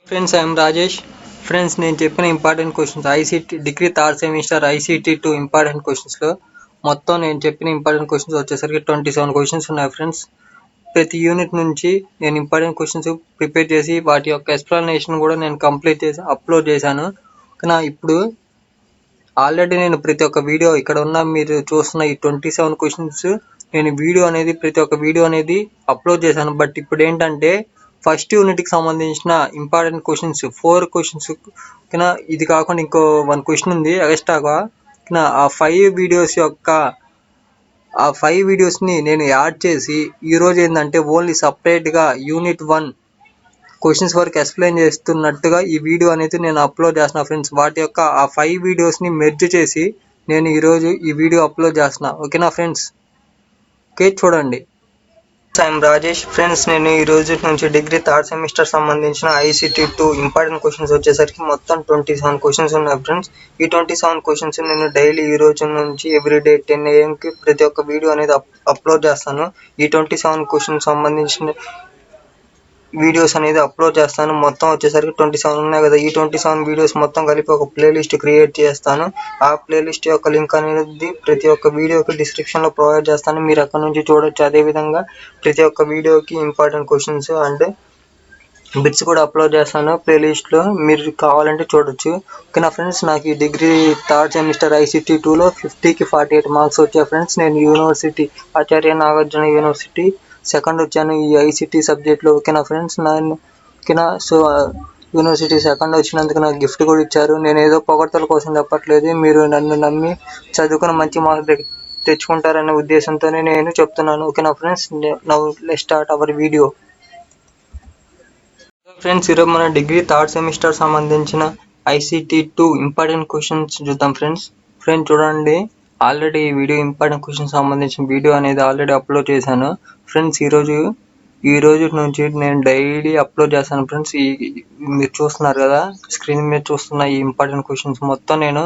Friends, I'm Rajesh. Friends, నేను చెప్పిన important questions ICT degree third semester ICT-2 important క్వశ్చన్స్లో మొత్తం నేను చెప్పిన ఇంపార్టెంట్ క్వశ్చన్స్ వచ్చేసరికి 27 క్వశ్చన్స్ ఉన్నాయి ఫ్రెండ్స్. ప్రతి యూనిట్ నుంచి నేను ఇంపార్టెంట్ క్వశ్చన్స్ ప్రిపేర్ చేసి వాటి యొక్క ఎక్స్ప్లెనేషన్ కూడా నేను కంప్లీట్ చేసి అప్లోడ్ చేశాను. కానీ ఇప్పుడు ఆల్రెడీ నేను ప్రతి ఒక్క వీడియో ఇక్కడ ఉన్న మీరు చూస్తున్న ఈ 27 క్వశ్చన్స్ నేను ప్రతి ఒక్క వీడియో అనేది అప్లోడ్ చేశాను. బట్ ఇప్పుడు ఏంటంటే ఫస్ట్ యూనిట్కి సంబంధించిన ఇంపార్టెంట్ క్వశ్చన్స్ 4 క్వశ్చన్స్ కింద ఇది కాకుండా ఇంకో 1 క్వశ్చన్ ఉంది ఎక్స్ట్రాగా. ఆ 5 వీడియోస్ని నేను యాడ్ చేసి ఈరోజు ఏంటంటే ఓన్లీ సపరేట్గా యూనిట్ 1 క్వశ్చన్స్ వరకు ఎక్స్ప్లెయిన్ చేస్తున్నట్టుగా ఈ వీడియో అనేది నేను అప్లోడ్ చేస్తున్నా ఫ్రెండ్స్. వాటి యొక్క ఆ 5 వీడియోస్ని మెర్జ్ చేసి నేను ఈరోజు ఈ వీడియో అప్లోడ్ చేస్తున్నా. ఓకేనా ఫ్రెండ్స్? ఓకే, చూడండి. ఐఎమ్ రాజేష్. ఫ్రెండ్స్, నేను ఈ రోజు నుంచి డిగ్రీ థర్డ్ సెమిస్టర్ సంబంధించిన ICT-2 ఇంపార్టెంట్ క్వశ్చన్స్ వచ్చేసరికి మొత్తం 27 క్వశ్చన్స్ ఉన్నాయి ఫ్రెండ్స్. ఈ 27 క్వశ్చన్స్ నేను డైలీ ఈ రోజు నుంచి ఎవ్రీడే 10 AM ప్రతి ఒక్క వీడియో అనేది అప్లోడ్ చేస్తాను. ఈ 27 క్వశ్చన్స్ సంబంధించిన వీడియోస్ అనేది అప్లోడ్ చేస్తాను. మొత్తం వచ్చేసరికి 27 ఉన్నాయి కదా. ఈ 27 వీడియోస్ మొత్తం కలిపి ఒక ప్లేలిస్ట్ క్రియేట్ చేస్తాను. ఆ ప్లేలిస్ట్ యొక్క లింక్ అనేది ప్రతి ఒక్క వీడియోకి డిస్క్రిప్షన్లో ప్రొవైడ్ చేస్తాను. మీరు అక్కడ నుంచి చూడొచ్చు. అదేవిధంగా ప్రతి ఒక్క వీడియోకి ఇంపార్టెంట్ క్వశ్చన్స్ అండ్ బిట్స్ కూడా అప్లోడ్ చేస్తాను ప్లేలిస్ట్లో. మీరు కావాలంటే చూడొచ్చు. ఓకేనా ఫ్రెండ్స్? నాకు ఈ డిగ్రీ థర్డ్ సెమిస్టర్ ICT-2లో 50కి 48 మార్క్స్ వచ్చాయి ఫ్రెండ్స్. నేను university Acharya Nagarjuna university second వచ్చాను ఈ ICT సబ్జెక్ట్లో. ఓకేనా ఫ్రెండ్స్? ఓకేనా? సో యూనివర్సిటీ సెకండ్ వచ్చినందుకు నాకు గిఫ్ట్ కూడా ఇచ్చారు. నేను ఏదో పొగడ్తల కోసం చెప్పట్లేదు. మీరు నన్ను నమ్మి చదువుకుని మంచి మార్క్స్ తెచ్చుకుంటారనే ఉద్దేశంతోనే నేను చెప్తున్నాను. ఓకేనా friends? Now let's start our video. Friends, ఈరోజు మన డిగ్రీ థర్డ్ సెమిస్టర్ సంబంధించిన ICT-2 ఇంపార్టెంట్ క్వశ్చన్స్ చూద్దాం ఫ్రెండ్స్. చూడండి, ఆల్రెడీ ఈ వీడియో ఇంపార్టెంట్ క్వశ్చన్స్ సంబంధించిన వీడియో అనేది ఆల్రెడీ అప్లోడ్ చేశాను ఫ్రెండ్స్. ఈ రోజు నుంచి నేను డైలీ అప్లోడ్ చేస్తాను ఫ్రెండ్స్. మీరు చూస్తున్నారు కదా, స్క్రీన్ మీద చూస్తున్న ఈ ఇంపార్టెంట్ క్వశ్చన్స్ మొత్తం నేను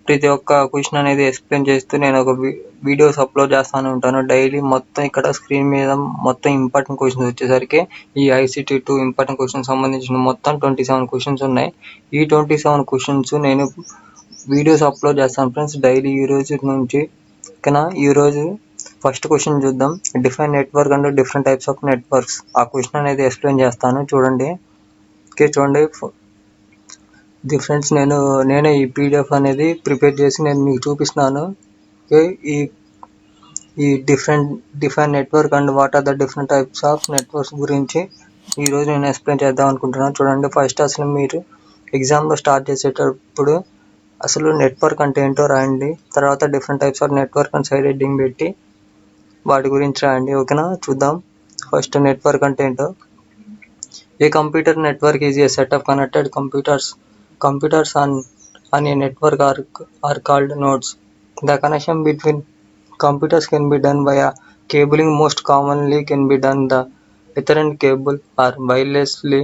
ప్రతి ఒక్క క్వశ్చన్ అనేది ఎక్స్ప్లెయిన్ చేస్తూ నేను ఒక వీడియోస్ అప్లోడ్ చేస్తూనే ఉంటాను డైలీ. మొత్తం ఇక్కడ స్క్రీన్ మీద మొత్తం ఇంపార్టెంట్ క్వశ్చన్స్ వచ్చేసరికి ఈ ICT-2 ఇంపార్టెంట్ క్వశ్చన్స్ సంబంధించిన మొత్తం 27 క్వశ్చన్స్ ఉన్నాయి. ఈ 27 క్వశ్చన్స్ నేను వీడియోస్ అప్లోడ్ చేస్తాను ఫ్రెండ్స్ డైలీ ఈ రోజు నుంచి. ఓకేనా? ఈరోజు ఫస్ట్ క్వశ్చన్ చూద్దాం. Define network and different types of networks. ఆ క్వశ్చన్ అనేది ఎక్స్ప్లెయిన్ చేస్తాను. చూడండి. ఓకే, చూడండి ఫ్రెండ్స్, నేనే ఈ PDF అనేది ప్రిపేర్ చేసి నేను మీకు చూపిస్తున్నాను. ఓకే, ఈ define network and what are the different types of networks గురించి ఈరోజు నేను ఎక్స్ప్లెయిన్ చేద్దాం అనుకుంటున్నాను. చూడండి, ఫస్ట్ అసలు మీరు ఎగ్జామ్లో స్టార్ట్ చేసేటప్పుడు అసలు నెట్వర్క్ అంటే ఏంటో రాయండి. తర్వాత డిఫరెంట్ టైప్స్ ఆఫ్ నెట్వర్క్ అని సైడ్ హెడ్డింగ్ పెట్టి వాటి గురించి రాయండి. ఓకేనా? చూద్దాం. ఫస్ట్ నెట్వర్క్ అంటే ఏంటో. A computer network is a set of connected computers on a network are called nodes. The connection between computers can be done via cabling. Most commonly can be done the Ethernet cable or wirelessly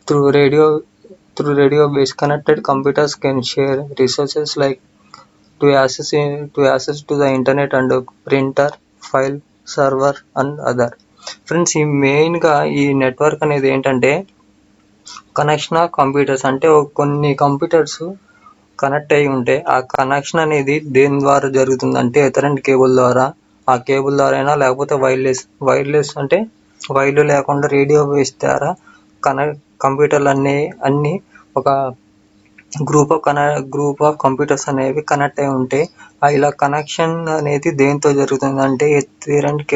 through radio based. Connected computers can share resources like to access to the internet and printer, file server and other. Friends, ఈ మెయిన్గా ఈ network అనేది ఏంటంటే connection of computers. అంటే కొన్ని computers connect అయి ఉంటే ఆ కనెక్షన్ అనేది దేని ద్వారా జరుగుతుంది అంటే ఎథర్నెట్ కేబుల్ ద్వారా. ఆ కేబుల్ ద్వారా అయినా లేకపోతే వైర్లెస్ అంటే వైర్లు లేకుండా రేడియో వేస్ ద్వారా కంప్యూటర్లు అన్నీ ఒక గ్రూప్ ఆఫ్ కంప్యూటర్స్ అనేవి కనెక్ట్ అయి ఉంటే ఇలా కనెక్షన్ అనేది దేంతో జరుగుతుంది అంటే ఎథర్నెట్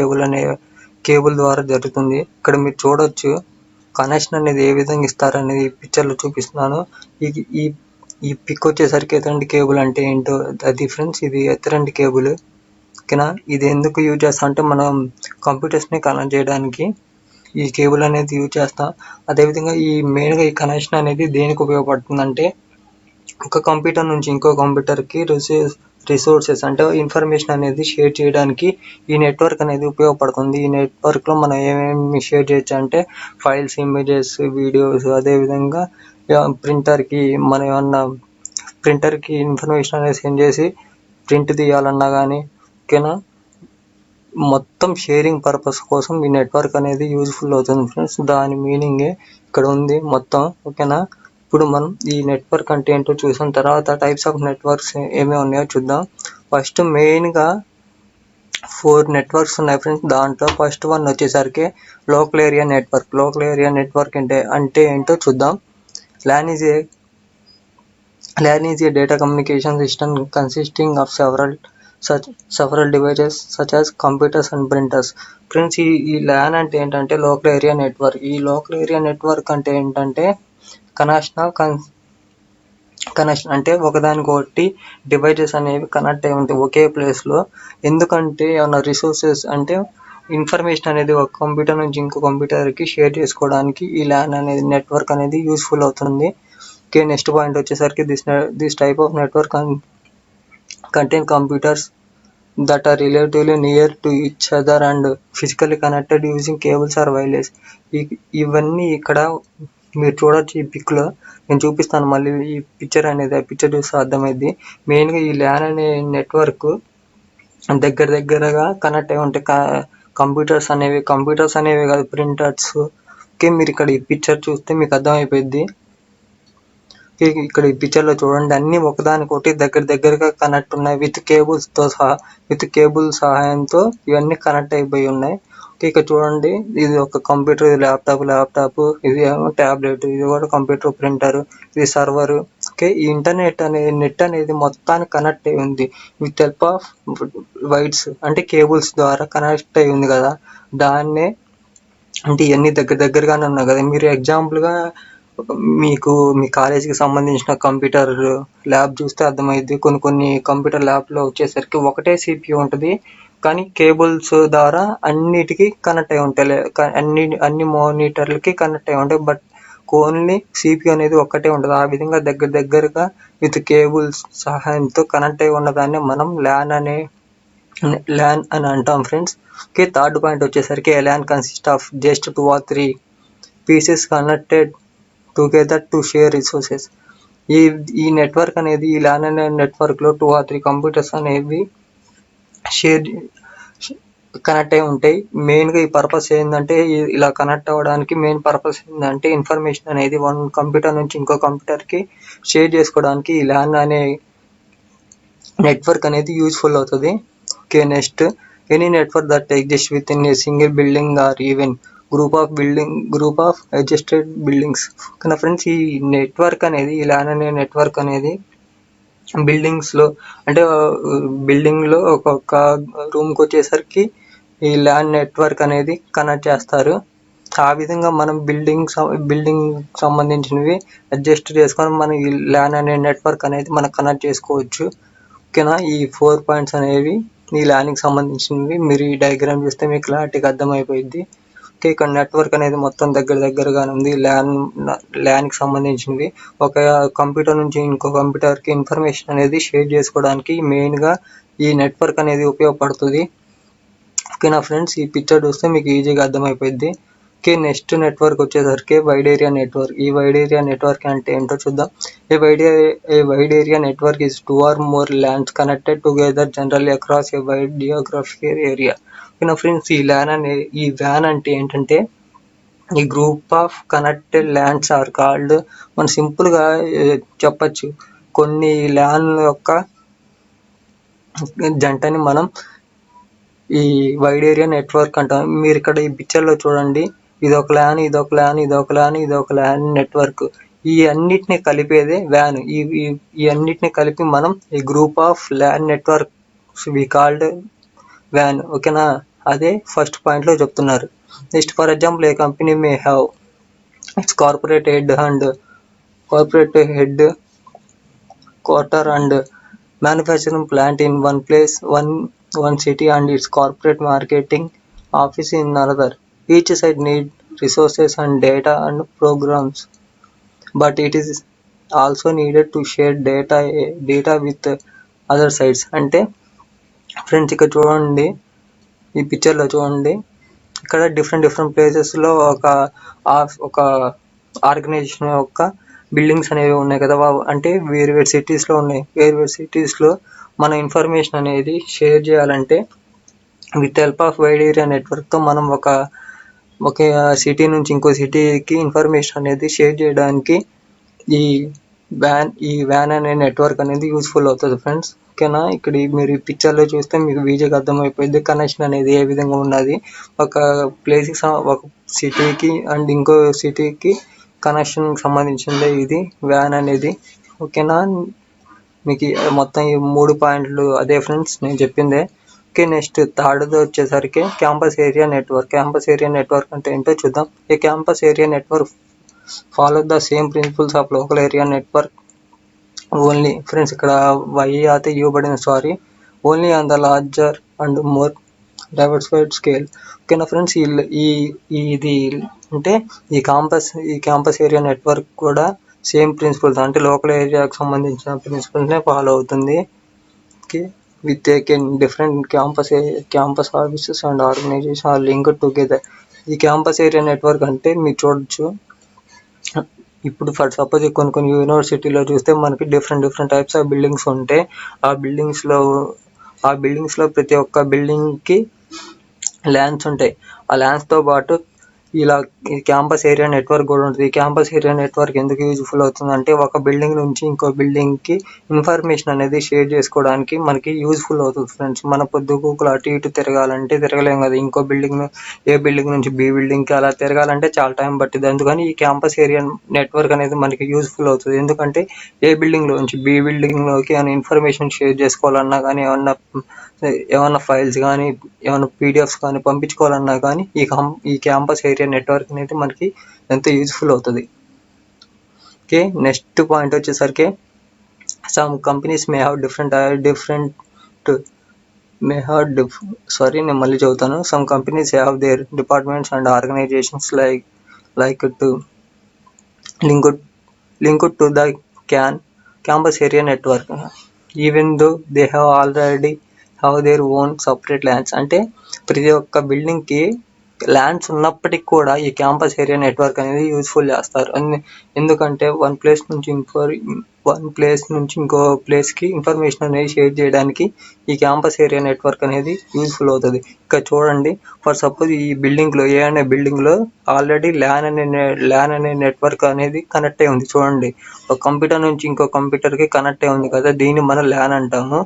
కేబుల్ ద్వారా జరుగుతుంది. ఇక్కడ మీరు చూడొచ్చు కనెక్షన్ అనేది ఏ విధంగా ఇస్తారనేది ఈ పిక్చర్లో చూపిస్తున్నాను. ఈ పిక్ వచ్చేసరికి ఎథర్నెట్ కేబుల్ అంటే ఏంటో అది ఫ్రెండ్స్. ఇది ఎథర్నెట్ కేబుల్. ఓకేనా? ఇది ఎందుకు యూజ్ చేస్తాం అంటే మనం కంప్యూటర్స్ని కనెక్ట్ చేయడానికి ఈ కేబుల్ అనేది యూజ్ చేస్తాం. అదేవిధంగా మెయిన్గా ఈ కనెక్షన్ అనేది దేనికి ఉపయోగపడుతుంది అంటే ఒక కంప్యూటర్ నుంచి ఇంకో కంప్యూటర్కి రిసోర్సెస్ అంటే ఇన్ఫర్మేషన్ అనేది షేర్ చేయడానికి ఈ నెట్వర్క్ అనేది ఉపయోగపడుతుంది. ఈ నెట్వర్క్లో మనం ఏమేమి షేర్ చేయొచ్చు అంటే ఫైల్స్, ఇమేజెస్, వీడియోస్. అదేవిధంగా ప్రింటర్కి మనం ఏమన్నా ఇన్ఫర్మేషన్ అనేది సెండ్ చేసి ప్రింట్ తీయాలన్నా కానీ ఓకేనా మొత్తం షేరింగ్ పర్పస్ కోసం ఈ నెట్వర్క్ అనేది యూజ్ఫుల్ అవుతుంది ఫ్రెండ్స్. దాని మీనింగే ఇక్కడ ఉంది మొత్తం. ఓకేనా, ఇప్పుడు మనం ఈ నెట్వర్క్ అంటే ఏంటో చూసిన తర్వాత టైప్స్ ఆఫ్ నెట్వర్క్స్ ఏమేమి ఉన్నాయో చూద్దాం. ఫస్ట్ మెయిన్గా 4 నెట్వర్క్స్ ఉన్నాయి ఫ్రెండ్స్. దాంట్లో ఫస్ట్ వన్ వచ్చేసరికి local area network. Local area network అంటే ఏంటో చూద్దాం. LAN is a data communication system consisting of several devices such as computers and printers. Friends, ఈ LAN అంటే ఏంటంటే లోకల్ ఏరియా నెట్వర్క్. ఈ లోకల్ ఏరియా నెట్వర్క్ అంటే ఏంటంటే కనెక్షన్ అంటే ఒకదానికొకటి డివైజెస్ అనేవి కనెక్ట్ అయి ఉంటాయి ఒకే ప్లేస్లో. ఎందుకంటే ఏమన్నా రిసోర్సెస్ అంటే ఇన్ఫర్మేషన్ అనేది ఒక కంప్యూటర్ నుంచి ఇంకో కంప్యూటర్కి షేర్ చేసుకోవడానికి ఈ LAN అనేది నెట్వర్క్ అనేది యూస్ఫుల్ అవుతుంది. ఓకే, నెక్స్ట్ పాయింట్ వచ్చేసరికి this type of network contain computers that are relatively near to each other and physically connected using cables or wireless. ఇవన్నీ ఇక్కడ మీరు చూడొచ్చు ఈ పిక్లో. నేను చూపిస్తాను మళ్ళీ ఈ పిక్చర్ చూస్తే అర్థమైంది. మెయిన్గా ఈ LAN అనే నెట్వర్క్ దగ్గరగా కనెక్ట్ అయి ఉంటాయి. కంప్యూటర్స్ అనేవి కాదు, ప్రింటర్స్. ఓకే, మీరు ఇక్కడ ఈ పిక్చర్ చూస్తే మీకు అర్థమైపోయింది. ఇక్కడ ఈ పిక్చర్లో చూడండి, అన్ని ఒకదానికొకటి దగ్గరగా కనెక్ట్ ఉన్నాయి విత్ కేబుల్ సహాయంతో ఇవన్నీ కనెక్ట్ అయిపోయి ఉన్నాయి. ఇక్కడ చూడండి, ఇది ఒక కంప్యూటర్, ఇది ల్యాప్టాప్, ఇది ఏమో ట్యాబ్లెట్, ఇది కూడా కంప్యూటర్, ప్రింటర్, ఇది సర్వర్. ఓకే, ఈ నెట్ అనేది మొత్తానికి కనెక్ట్ అయి ఉంది విత్ హెల్ప్ ఆఫ్ వైర్స్ అంటే కేబుల్స్ ద్వారా కనెక్ట్ అయి ఉంది కదా. దాన్నే అంటే ఇవన్నీ దగ్గరగానే ఉన్నాయి కదా. మీరు ఎగ్జాంపుల్గా మీకు మీ కాలేజీకి సంబంధించిన కంప్యూటర్ ల్యాబ్ చూస్తే అర్థమైంది. కొన్ని కంప్యూటర్ ల్యాబ్లో వచ్చేసరికి ఒకటే CPU ఉంటుంది, కానీ కేబుల్స్ ద్వారా అన్నిటికీ కనెక్ట్ అయి ఉంటాయి. అన్ని మానిటర్లకి కనెక్ట్ అయి ఉంటాయి. బట్ ఓన్లీ CPU అనేది ఒక్కటే ఉంటుంది. ఆ విధంగా దగ్గరగా విత్ కేబుల్స్ సహాయంతో కనెక్ట్ అయి ఉన్నదాన్ని మనం LAN అని అంటాం ఫ్రెండ్స్. ఓకే, థర్డ్ పాయింట్ వచ్చేసరికి LAN consist of just 2 or 3 pieces connected together to share resources. ఈ నెట్వర్క్ అనేది ఈ LAN అనే నెట్వర్క్లో 2 or 3 కంప్యూటర్స్ అనేవి కనెక్ట్ అయి ఉంటాయి. మెయిన్గా ఈ పర్పస్ ఏంటంటే, ఇలా కనెక్ట్ అవ్వడానికి మెయిన్ పర్పస్ ఏంటంటే ఇన్ఫర్మేషన్ అనేది వన్ కంప్యూటర్ నుంచి ఇంకో కంప్యూటర్కి షేర్ చేసుకోవడానికి ఈ LAN అనే నెట్వర్క్ అనేది యూజ్ఫుల్ అవుతుంది. Okay, next any network that exist with in a single building or even group of adjusted buildings. కానీ ఫ్రెండ్స్, ఈ నెట్వర్క్ అనేది ఈ LAN అనే నెట్వర్క్ అనేది బిల్డింగ్స్లో అంటే బిల్డింగ్లో ఒక్కొక్క రూమ్కి వచ్చేసరికి ఈ LAN నెట్వర్క్ అనేది కనెక్ట్ చేస్తారు. ఆ విధంగా మనం బిల్డింగ్ సంబంధించినవి అడ్జస్ట్ చేసుకొని మనం ఈ LAN అనే నెట్వర్క్ అనేది మనం కనెక్ట్ చేసుకోవచ్చు. ఓకేనా, ఈ 4 పాయింట్స్ అనేవి ఈ LANకి సంబంధించినవి. మీరు ఈ డయాగ్రామ్ చూస్తే మీకు క్లారిటీగా అర్థమైపోయింది. ఓకే, ఇక్కడ నెట్వర్క్ అనేది మొత్తం దగ్గరగానే ఉంది. LANకి సంబంధించినవి ఒక కంప్యూటర్ నుంచి ఇంకో కంప్యూటర్కి ఇన్ఫర్మేషన్ అనేది షేర్ చేసుకోవడానికి మెయిన్గా ఈ నెట్వర్క్ అనేది ఉపయోగపడుతుంది. ఓకేనా ఫ్రెండ్స్, ఈ పిక్చర్ చూస్తే మీకు ఈజీగా అర్థమైపోయింది. ఓకే, నెక్స్ట్ నెట్వర్క్ వచ్చేసరికి వైడ్ ఏరియా నెట్వర్క్. ఈ వైడ్ ఏరియా నెట్వర్క్ అంటే ఏంటో చూద్దాం. ఏ wide area network is 2 or more LANs connected together generally across a wide geographical area. ఓకేనా ఫ్రెండ్స్, ఈ WAN అంటే ఏంటంటే ఈ group of connected LANs are called, మనం సింపుల్గా చెప్పచ్చు, కొన్ని LAN యొక్క జంటని మనం ఈ వైడ్ ఏరియా నెట్వర్క్ అంటాం. మీరు ఇక్కడ ఈ పిక్చర్లో చూడండి, ఇదొక LAN నెట్వర్క్. ఈ అన్నిటిని కలిపేదే WAN. ఈ అన్నిటిని కలిపి మనం ఈ group of LAN networks we called WAN. ఓకేనా, అదే ఫస్ట్ పాయింట్లో చెప్తున్నారు. Next, for example, a company may have its corporate head quarter and manufacturing plant in one place, one city, and its corporate marketing office in another. Each side need resources and data and programs, but it is also needed to share data with other sides. అంటే friends, ఇక్కడ చూడండి, ఈ పిక్చర్లో చూడండి, ఇక్కడ different ప్లేసెస్లో ఒక organisation యొక్క బిల్డింగ్స్ అనేవి ఉన్నాయి కదా. అంటే వేరు సిటీస్లో ఉన్నాయి. వేరు సిటీస్లో మన ఇన్ఫర్మేషన్ అనేది షేర్ చేయాలంటే with help of wide area నెట్వర్క్తో మనం ఒక సిటీ నుంచి ఇంకో సిటీకి ఇన్ఫర్మేషన్ అనేది షేర్ చేయడానికి ఈ వ్యాన్ అనే నెట్వర్క్ అనేది యూస్ఫుల్ అవుతుంది ఫ్రెండ్స్. ఓకేనా, ఇక్కడ మీరు ఈ పిక్చర్లో చూస్తే మీకు ఈజీగా అర్థమైపోయింది కనెక్షన్ అనేది ఏ విధంగా ఉన్నది. ఒక ఒక సిటీకి అండ్ ఇంకో సిటీకి కనెక్షన్ సంబంధించిందే ఇది వ్యాన్ అనేది. ఓకేనా, మీకు మొత్తం ఈ 3 పాయింట్లు అదే ఫ్రెండ్స్ నేను చెప్పిందే. ఓకే, నెక్స్ట్ థర్డ్ది వచ్చేసరికి campus area network. Campus area network అంటే ఏంటో చూద్దాం. ఈ campus area network follow the same principles of local area network only friends. ఇక్కడ వై అయితే ఇవ్వబడింది, sorry, only on the larger and more diversified scale. ఓకేనా ఫ్రెండ్స్, ఇది అంటే ఈ క్యాంపస్ ఏరియా నెట్వర్క్ కూడా సేమ్ ప్రిన్సిపల్స్ అంటే లోకల్ ఏరియాకి సంబంధించిన ప్రిన్సిపల్స్నే ఫాలో అవుతుంది. Okay, with different campus offices and organisation are linked together. ఈ క్యాంపస్ ఏరియా నెట్వర్క్ అంటే మీరు చూడొచ్చు, ఇప్పుడు ఫర్ సపోజ్ కొన్ని యూనివర్సిటీలో చూస్తే మనకి డిఫరెంట్ టైప్స్ ఆఫ్ బిల్డింగ్స్ ఉంటాయి. ఆ బిల్డింగ్స్లో ప్రతి ఒక్క బిల్డింగ్కి ల్యాన్స్ ఉంటాయి. ఆ ల్యాన్స్తో పాటు ఇలా ఈ క్యాంపస్ ఏరియా నెట్వర్క్ కూడా ఉంటుంది. ఈ క్యాంపస్ ఏరియా నెట్వర్క్ ఎందుకు యూజ్ఫుల్ అవుతుందంటే ఒక బిల్డింగ్ నుంచి ఇంకో బిల్డింగ్కి ఇన్ఫర్మేషన్ అనేది షేర్ చేసుకోవడానికి మనకి యూజ్ఫుల్ అవుతుంది ఫ్రెండ్స్. మన పొద్దుగూకులు అటు ఇటు తిరగాలంటే తిరగలేం కదా, ఇంకో ఏ బిల్డింగ్ నుంచి బి బిల్డింగ్కి అలా తిరగాలంటే చాలా టైం పట్టింది. అందుకని ఈ క్యాంపస్ ఏరియా నెట్వర్క్ అనేది మనకి యూజ్ఫుల్ అవుతుంది. ఎందుకంటే ఏ బిల్డింగ్లో నుంచి బి బిల్డింగ్లోకి ఏమైనా ఇన్ఫర్మేషన్ షేర్ చేసుకోవాలన్నా కానీ, ఏమన్నా ఫైల్స్ కానీ, ఏమైనా పీడిఎఫ్స్ కానీ పంపించుకోవాలన్నా కానీ ఈ క్యాంపస్ ఏరియా నెట్వర్క్ అనేది మనకి ఎంతో యూజ్ఫుల్ అవుతుంది. ఓకే, నెక్స్ట్ పాయింట్ వచ్చేసరికి సమ్ కంపెనీస్ మే హ్యావ్ నేను మళ్ళీ చదువుతాను. Some companies have their departments and organisations like to linked to the campus area network even though they already have their own separate lands. అంటే ప్రతి ఒక్క బిల్డింగ్కి lands ఉన్నప్పటికీ కూడా ఈ క్యాంపస్ ఏరియా నెట్వర్క్ అనేది యూజ్ఫుల్ చేస్తారు. ఎందుకంటే వన్ ప్లేస్ నుంచి ఇంకో ప్లేస్కి ఇన్ఫర్మేషన్ అనేది షేర్ చేయడానికి ఈ క్యాంపస్ ఏరియా నెట్వర్క్ అనేది యూజ్ఫుల్ అవుతుంది. ఇక్కడ చూడండి, ఫర్ సపోజ్ ఈ బిల్డింగ్లో ఏ అనే బిల్డింగ్లో ఆల్రెడీ ల్యాన్ అనే నెట్వర్క్ అనేది కనెక్ట్ అయి ఉంది. చూడండి, ఒక కంప్యూటర్ నుంచి ఇంకో కంప్యూటర్కి కనెక్ట్ అయి ఉంది కదా, దీన్ని మనం ల్యాన్ అంటాము.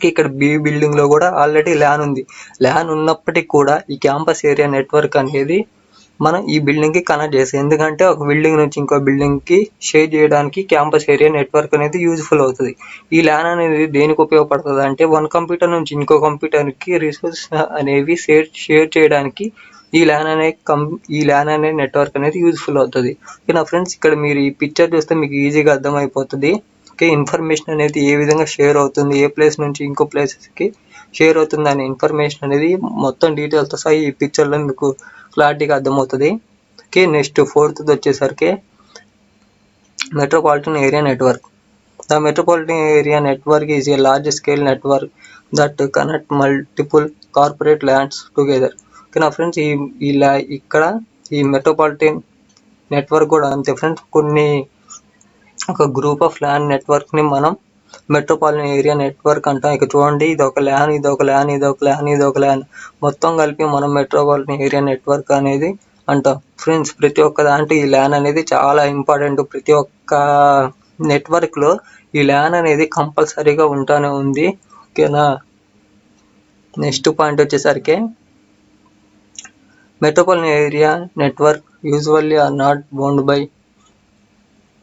ఇక్కడ బి బిల్డింగ్లో కూడా ఆల్రెడీ ల్యాన్ ఉంది. ల్యాన్ ఉన్నప్పటికీ కూడా ఈ క్యాంపస్ ఏరియా నెట్వర్క్ అనేది మనం ఈ బిల్డింగ్కి కనెక్ట్ చేస్తాం. ఎందుకంటే ఒక బిల్డింగ్ నుంచి ఇంకో బిల్డింగ్కి షేర్ చేయడానికి క్యాంపస్ ఏరియా నెట్వర్క్ అనేది యూజ్ఫుల్ అవుతుంది. ఈ ల్యాన్ అనేది దేనికి ఉపయోగపడుతుంది అంటే వన్ కంప్యూటర్ నుంచి ఇంకో కంప్యూటర్కి రిసోర్స్ అనేవి షేర్ చేయడానికి ఈ ల్యాన్ అనే నెట్వర్క్ అనేది యూజ్ఫుల్ అవుతుంది. ఓకే నా ఫ్రెండ్స్, ఇక్కడ మీరు ఈ పిక్చర్ చూస్తే మీకు ఈజీగా అర్థమైపోతుంది. ఓకే, ఇన్ఫర్మేషన్ అనేది ఏ విధంగా షేర్ అవుతుంది, ఏ ప్లేస్ నుంచి ఇంకో ప్లేస్కి షేర్ అవుతుంది అనే ఇన్ఫర్మేషన్ అనేది మొత్తం డీటెయిల్తో సహా ఈ పిక్చర్లో మీకు క్లారిటీగా అర్థమవుతుంది. ఓకే, నెక్స్ట్ ఫోర్త్ వచ్చేసరికి metropolitan area network. The metropolitan area network is a large scale network that connect multiple corporate lands together. Okay నా ఫ్రెండ్స్, ఇక్కడ ఈ మెట్రోపాలిటన్ నెట్వర్క్ కూడా అంతే ఫ్రెండ్స్. ఒక గ్రూప్ ఆఫ్ ల్యాన్ నెట్వర్క్ని మనం మెట్రోపాలిటన్ ఏరియా నెట్వర్క్ అంటాం. ఇక చూడండి, ఇదొక ల్యాన్ మొత్తం కలిపి మనం మెట్రోపాలిటన్ ఏరియా నెట్వర్క్ అనేది అంటాం. ఫ్రెండ్స్, ప్రతి ఒక్క దాంట్లో ఈ ల్యాన్ అనేది చాలా ఇంపార్టెంట్. ప్రతి ఒక్క నెట్వర్క్లో ఈ ల్యాన్ అనేది కంపల్సరీగా ఉంటానే ఉంది. ఓకేనా, నెక్స్ట్ పాయింట్ వచ్చేసరికి metropolitan area network usually are not bound by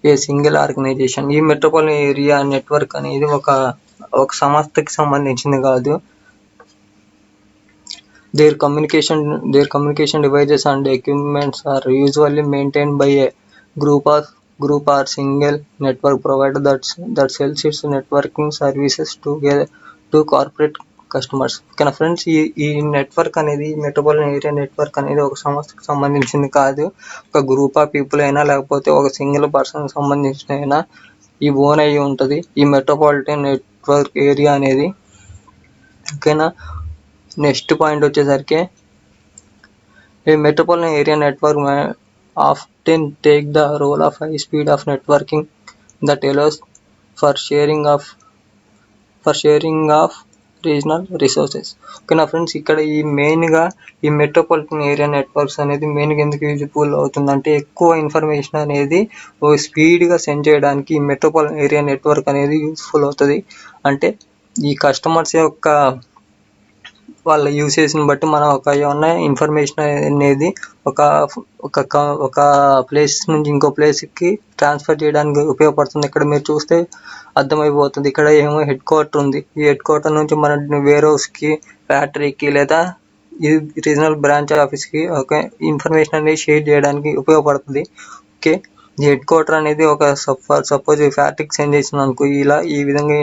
a single organisation. ఈ మెట్రోపాలిటన్ ఏరియా నెట్వర్క్ అనేది ఒక సంస్థకి సంబంధించింది కాదు. Their communication devices and equipments are usually maintained by a group or single network provider that sells its networking services to corporate customers. ఓకేనా friends, ఈ network అనేది metropolitan area network అనేది ఒక సంస్థకు సంబంధించింది కాదు. ఒక గ్రూప్ ఆఫ్ పీపుల్ అయినా లేకపోతే ఒక సింగిల్ పర్సన్ సంబంధించిన అయినా ఈ ఓన్ అయ్యి ఉంటుంది ఈ మెట్రోపాలిటన్ నెట్వర్క్ ఏరియా అనేది. ఓకేనా, నెక్స్ట్ పాయింట్ వచ్చేసరికి ఈ metropolitan area network often take the role of high speed of networking that allows for sharing of regional resources. ఓకేనా ఫ్రెండ్స్, ఇక్కడ ఈ మెయిన్గా ఈ మెట్రోపాలిటన్ ఏరియా నెట్వర్క్స్ అనేది మెయిన్గా ఎందుకు యూజ్ఫుల్ అవుతుందంటే ఎక్కువ ఇన్ఫర్మేషన్ అనేది స్పీడ్గా సెండ్ చేయడానికి ఈ మెట్రోపాలిటన్ ఏరియా నెట్వర్క్ అనేది యూజ్ఫుల్ అవుతుంది. అంటే ఈ కస్టమర్స్ యొక్క వాళ్ళ యూసేజ్ని బట్టి మనం ఏమన్నా ఇన్ఫర్మేషన్ అనేది ఒక ప్లేస్ నుంచి ఇంకో ప్లేస్కి ట్రాన్స్ఫర్ చేయడానికి ఉపయోగపడుతుంది. ఇక్కడ మీరు చూస్తే అర్థమైపోతుంది. ఇక్కడ ఏమో హెడ్ క్వార్టర్ ఉంది. ఈ హెడ్ క్వార్టర్ నుంచి మన వేర్ హౌస్కి, ఫ్యాక్టరీకి లేదా ఈ రీజనల్ బ్రాంచ్ ఆఫీస్కి ఒక ఇన్ఫర్మేషన్ అనేది షేర్ చేయడానికి ఉపయోగపడుతుంది. ఓకే, ఈ హెడ్ క్వార్టర్ అనేది ఒక సపోజ్ ఫ్యాక్టరీకి సెండ్ చేసింది అనుకో, ఇలా ఈ విధంగా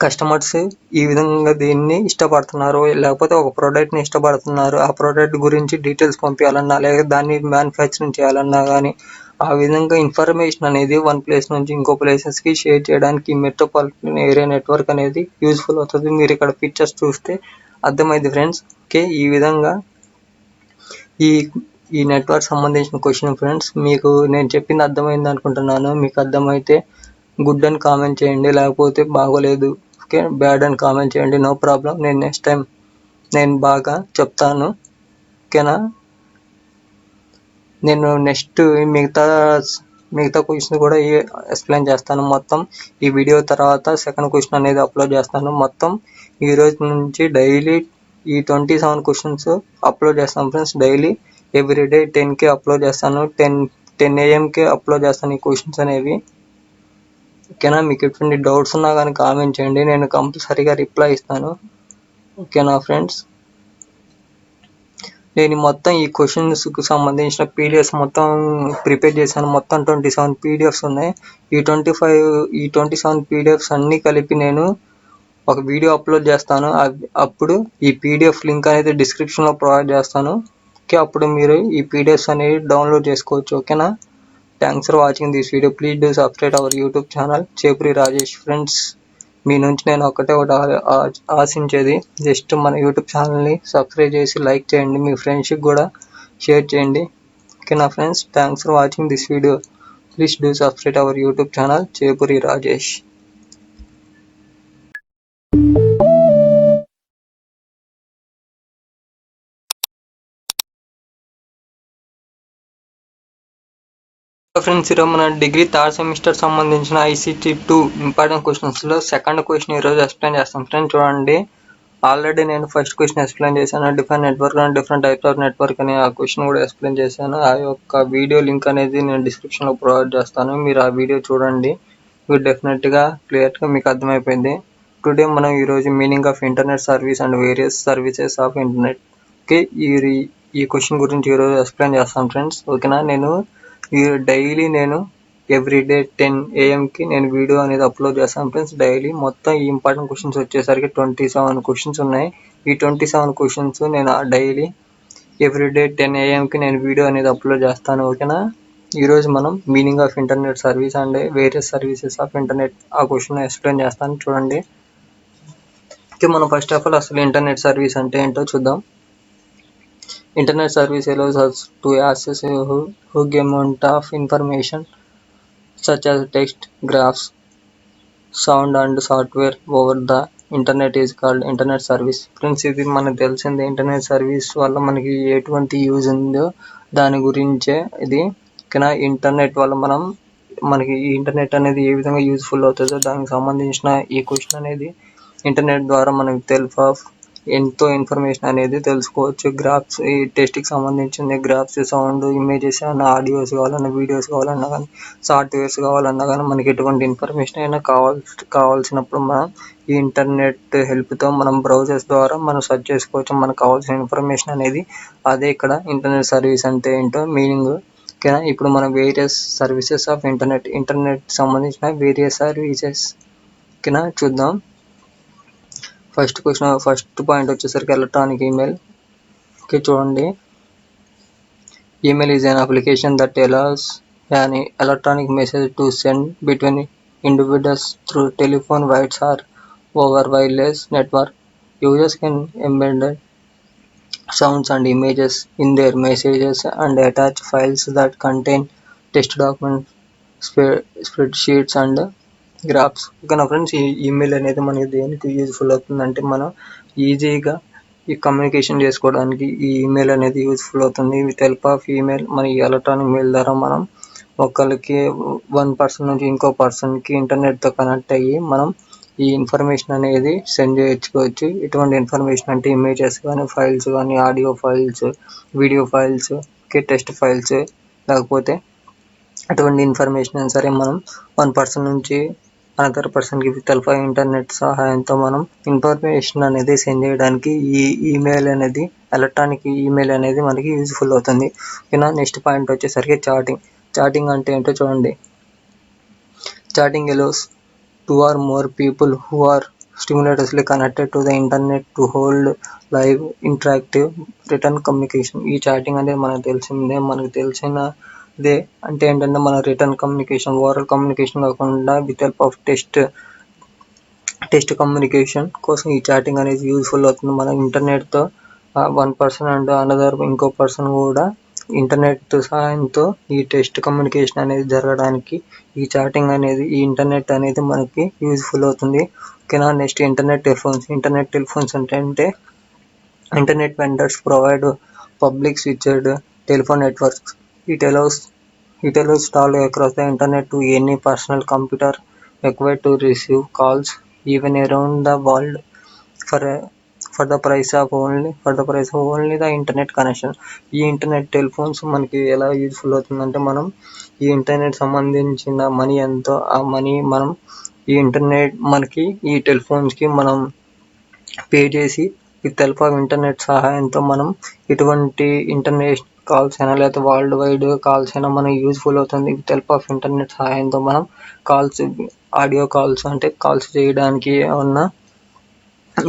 కస్టమర్స్ ఈ విధంగా దీన్ని ఇష్టపడుతున్నారు, లేకపోతే ఒక ప్రోడక్ట్ని ఇష్టపడుతున్నారు, ఆ ప్రోడక్ట్ గురించి డీటెయిల్స్ పంపించాలన్నా లేదా దాన్ని మ్యానుఫ్యాక్చరింగ్ చేయాలన్నా కానీ ఆ విధంగా ఇన్ఫర్మేషన్ అనేది వన్ ప్లేస్ నుంచి ఇంకో ప్లేసెస్కి షేర్ చేయడానికి మెట్రోపాలిటన్ ఏరియా నెట్వర్క్ అనేది యూజ్ఫుల్ అవుతుంది. మీరు ఇక్కడ పిక్చర్స్ చూస్తే అర్థమైంది ఫ్రెండ్స్. ఓకే, ఈ విధంగా ఈ నెట్వర్క్ సంబంధించిన క్వశ్చన్ ఫ్రెండ్స్. మీకు నేను చెప్పింది అర్థమైంది అనుకుంటున్నాను. మీకు అర్థమైతే గుడ్ అని కామెంట్ చేయండి, లేకపోతే బాగోలేదు ఓకే బ్యాడ్ అని కామెంట్ చేయండి. నో ప్రాబ్లం, నేను నెక్స్ట్ టైం నేను బాగా చెప్తాను. ఓకేనా, నేను నెక్స్ట్ మిగతా క్వశ్చన్ కూడా ఎక్స్ప్లెయిన్ చేస్తాను. మొత్తం ఈ వీడియో తర్వాత సెకండ్ క్వశ్చన్ అనేది అప్లోడ్ చేస్తాను. మొత్తం ఈ రోజు నుంచి డైలీ ఈ 27 క్వశ్చన్స్ అప్లోడ్ చేస్తాను friends. Daily everyday 10K upload చేస్తాను. 10 AM అప్లోడ్ చేస్తాను ఈ క్వశ్చన్స్ అనేవి. ఓకేనా, మీకు ఎటువంటి డౌట్స్ ఉన్నా కానీ కామెంట్ చేయండి, నేను కంపల్సరీగా రిప్లై ఇస్తాను. ఓకేనా ఫ్రెండ్స్, నేను మొత్తం ఈ క్వశ్చన్స్కి సంబంధించిన పీడిఎఫ్స్ మొత్తం ప్రిపేర్ చేశాను. మొత్తం 27 పీడిఎఫ్స్ ఉన్నాయి. ఈ 27 పీడిఎఫ్స్ అన్నీ కలిపి నేను ఒక వీడియో అప్లోడ్ చేస్తాను. అప్పుడు ఈ పీడిఎఫ్ లింక్ అనేది డిస్క్రిప్షన్లో ప్రొవైడ్ చేస్తాను. ఓకే, అప్పుడు మీరు ఈ పీడిఎఫ్స్ అనేవి డౌన్లోడ్ చేసుకోవచ్చు. ఓకేనా, thanks for watching this video. Please do subscribe our YouTube channel Chepuri Rajesh. Friends, మీ నుంచి నేను ఒకటి ఆశించేది జస్ట్ మన యూట్యూబ్ ఛానల్ని సబ్స్క్రైబ్ చేసి లైక్ చేయండి, మీ ఫ్రెండ్స్కి కూడా షేర్ చేయండి. ఓకేనా friends, thanks for watching this video. Please do subscribe our YouTube channel Chepuri Rajesh. Friends, ఈరోజు మన డిగ్రీ థర్డ్ సెమిస్టర్ సంబంధించిన ICT 2 ఇంపార్టెంట్ క్వశ్చన్స్లో సెకండ్ క్వశ్చన్ ఈరోజు ఎక్స్ప్లెయిన్ చేస్తాం. ఫ్రెండ్స్ చూడండి, ఆల్రెడీ నేను ఫస్ట్ క్వశ్చన్ ఎక్స్ప్లెయిన్ చేశాను. Different network and different types of network అని ఆ క్వశ్చన్ కూడా ఎక్స్ప్లెయిన్ చేశాను. ఆ యొక్క వీడియో లింక్ అనేది నేను డిస్క్రిప్షన్లో ప్రొవైడ్ చేస్తాను. మీరు ఆ వీడియో చూడండి, మీరు డెఫినెట్గా క్లియర్గా మీకు అర్థమైపోయింది. టుడే మనం ఈరోజు meaning of internet service and various services of internet. Okay, ఈ క్వశ్చన్ గురించి ఈరోజు ఎక్స్ప్లెయిన్ చేస్తాను ఫ్రెండ్స్. ఓకేనా, డైలీ నేను ఎవ్రీడే 10 AM నేను వీడియో అనేది అప్లోడ్ చేస్తాను ఫ్రెండ్స్. డైలీ మొత్తం ఈ ఇంపార్టెంట్ క్వశ్చన్స్ వచ్చేసరికి 27 క్వశ్చన్స్ ఉన్నాయి. ఈ 27 క్వశ్చన్స్ నేను డైలీ ఎవ్రీడే 10 AM నేను వీడియో అనేది అప్లోడ్ చేస్తాను. ఓకేనా, ఈరోజు మనం meaning of internet service and various services of internet ఆ క్వశ్చన్ ఎక్స్ప్లెయిన్ చేస్తాను. చూడండి, ఓకే, మనం ఫస్ట్ ఆఫ్ ఆల్ అసలు ఇంటర్నెట్ సర్వీస్ అంటే ఏంటో చూద్దాం. Internet service allows us to access a huge amount of information such as text, graphs, sound and software over the internet is called internet service. Friends, ఇది మనకు తెలిసిందే. Internet service వల్ల మనకి ఎటువంటి యూజ్ ఉందో దాని గురించే ఇది. ఓకేనా, ఇంటర్నెట్ వల్ల మనకి ఈ ఇంటర్నెట్ అనేది ఏ విధంగా యూజ్ఫుల్ అవుతుందో దానికి సంబంధించిన ఈ క్వశ్చన్ అనేది ఇంటర్నెట్ ద్వారా మనకు ఎంతో ఇన్ఫర్మేషన్ అనేది తెలుసుకోవచ్చు. గ్రాఫ్స్, ఈ టెస్ట్కి సంబంధించింది గ్రాఫ్స్, సౌండ్, ఇమేజెస్, ఏమైనా ఆడియోస్ కావాలన్నా, వీడియోస్ కావాలన్నా కానీ, సాఫ్ట్వేర్స్ కావాలన్నా కానీ, మనకి ఎటువంటి ఇన్ఫర్మేషన్ అయినా కావాల్సినప్పుడు మనం ఈ ఇంటర్నెట్ హెల్ప్తో మనం బ్రౌజర్స్ ద్వారా మనం సెర్చ్ చేసుకోవచ్చు. మనకు కావాల్సిన ఇన్ఫర్మేషన్ అనేది అదే ఇక్కడ ఇంటర్నెట్ సర్వీస్ అంటే ఏంటో మీనింగ్. ఓకేనా, ఇప్పుడు మనం వేరియస్ సర్వీసెస్ ఆఫ్ ఇంటర్నెట్ సంబంధించిన వేరియస్ సర్వీసెస్ ఓకేనా చూద్దాం. ఫస్ట్ పాయింట్ వచ్చేసరికి ఎలక్ట్రానిక్ ఈమెయిల్. ఓకే, చూడండి, email is an application that allows an electronic message to send between individuals through telephone, wires or over wireless network. Users can embed sounds and images in their messages and attach files that contain text documents, spreadsheets and graphs. ఓకేనా friends, ఈ email అనేది మనకి దేనికి useful అవుతుందంటే మనం ఈజీగా ఈ communication చేసుకోవడానికి ఈ ఈమెయిల్ అనేది యూజ్ఫుల్ అవుతుంది. విత్ హెల్ప్ ఆఫ్ ఈమెయిల్ మన ఈ ఎలక్ట్రానిక్ మెయిల్ ద్వారా మనం ఒకరికి వన్ పర్సన్ నుంచి ఇంకో పర్సన్కి ఇంటర్నెట్తో కనెక్ట్ అయ్యి మనం ఈ ఇన్ఫర్మేషన్ అనేది సెండ్ చేసుకోవచ్చు. ఎటువంటి ఇన్ఫర్మేషన్ అంటే ఇమేజెస్ కానీ, ఫైల్స్ కానీ, audio files, video files, text files, లేకపోతే అటువంటి ఇన్ఫర్మేషన్ అయినా సరే మనం వన్ పర్సన్ నుంచి అనదర్ పర్సన్కి విత్ హెల్ప్ ఆఫ్ ఇంటర్నెట్ సహాయంతో మనం ఇన్ఫర్మేషన్ అనేది సెండ్ చేయడానికి ఈ ఈమెయిల్ అనేది, ఎలక్ట్రానిక్ ఈమెయిల్ అనేది మనకి యూజ్ఫుల్ అవుతుంది. ఓకేనా. నెక్స్ట్ పాయింట్ వచ్చేసరికి చాటింగ్. చాటింగ్ అంటే ఏంటో చూడండి. Chatting allows two or more people who are simultaneously connected to the internet to hold live interactive written communication. ఈ చాటింగ్ అనేది మనకు తెలిసినదే. అంటే ఏంటంటే మన రిటర్న్ కమ్యూనికేషన్, ఓరల్ కమ్యూనికేషన్ కాకుండా with help of text communication కోసం ఈ చాటింగ్ అనేది యూజ్ఫుల్ అవుతుంది. మన ఇంటర్నెట్తో వన్ పర్సన్ అండ్ అనదర్ ఇంకో పర్సన్ కూడా ఇంటర్నెట్ సహాయంతో ఈ టెక్స్ట్ కమ్యూనికేషన్ అనేది జరగడానికి ఈ చాటింగ్ అనేది, ఈ ఇంటర్నెట్ అనేది మనకి యూజ్ఫుల్ అవుతుంది. ఓకేనా. Next internet telephones. Internet telephones అంటే internet vendors provide public switched telephone networks. It allows call across the internet to any personal computer required to receive calls even around the world for the price of only the internet connection. ఈ internet telephones మనకి ఎలా useful అవుతుందంటే మనం ఈ internet సంబంధించిన money ఎంతో ఆ money మనం ఈ ఇంటర్నెట్ మనకి ఈ టెలిఫోన్స్కి మనం పే చేసి విత్ హెల్ప్ ఆఫ్ ఇంటర్నెట్ సహాయంతో మనం ఎటువంటి ఇంటర్నెట్ కాల్స్ అయినా లేకపోతే వరల్డ్ వైడ్ కాల్స్ అయినా మనకి యూజ్ఫుల్ అవుతుంది. విత్ హెల్ప్ ఆఫ్ ఇంటర్నెట్ సహాయంతో మనం ఆడియో కాల్స్ అంటే కాల్స్ చేయడానికి ఉన్న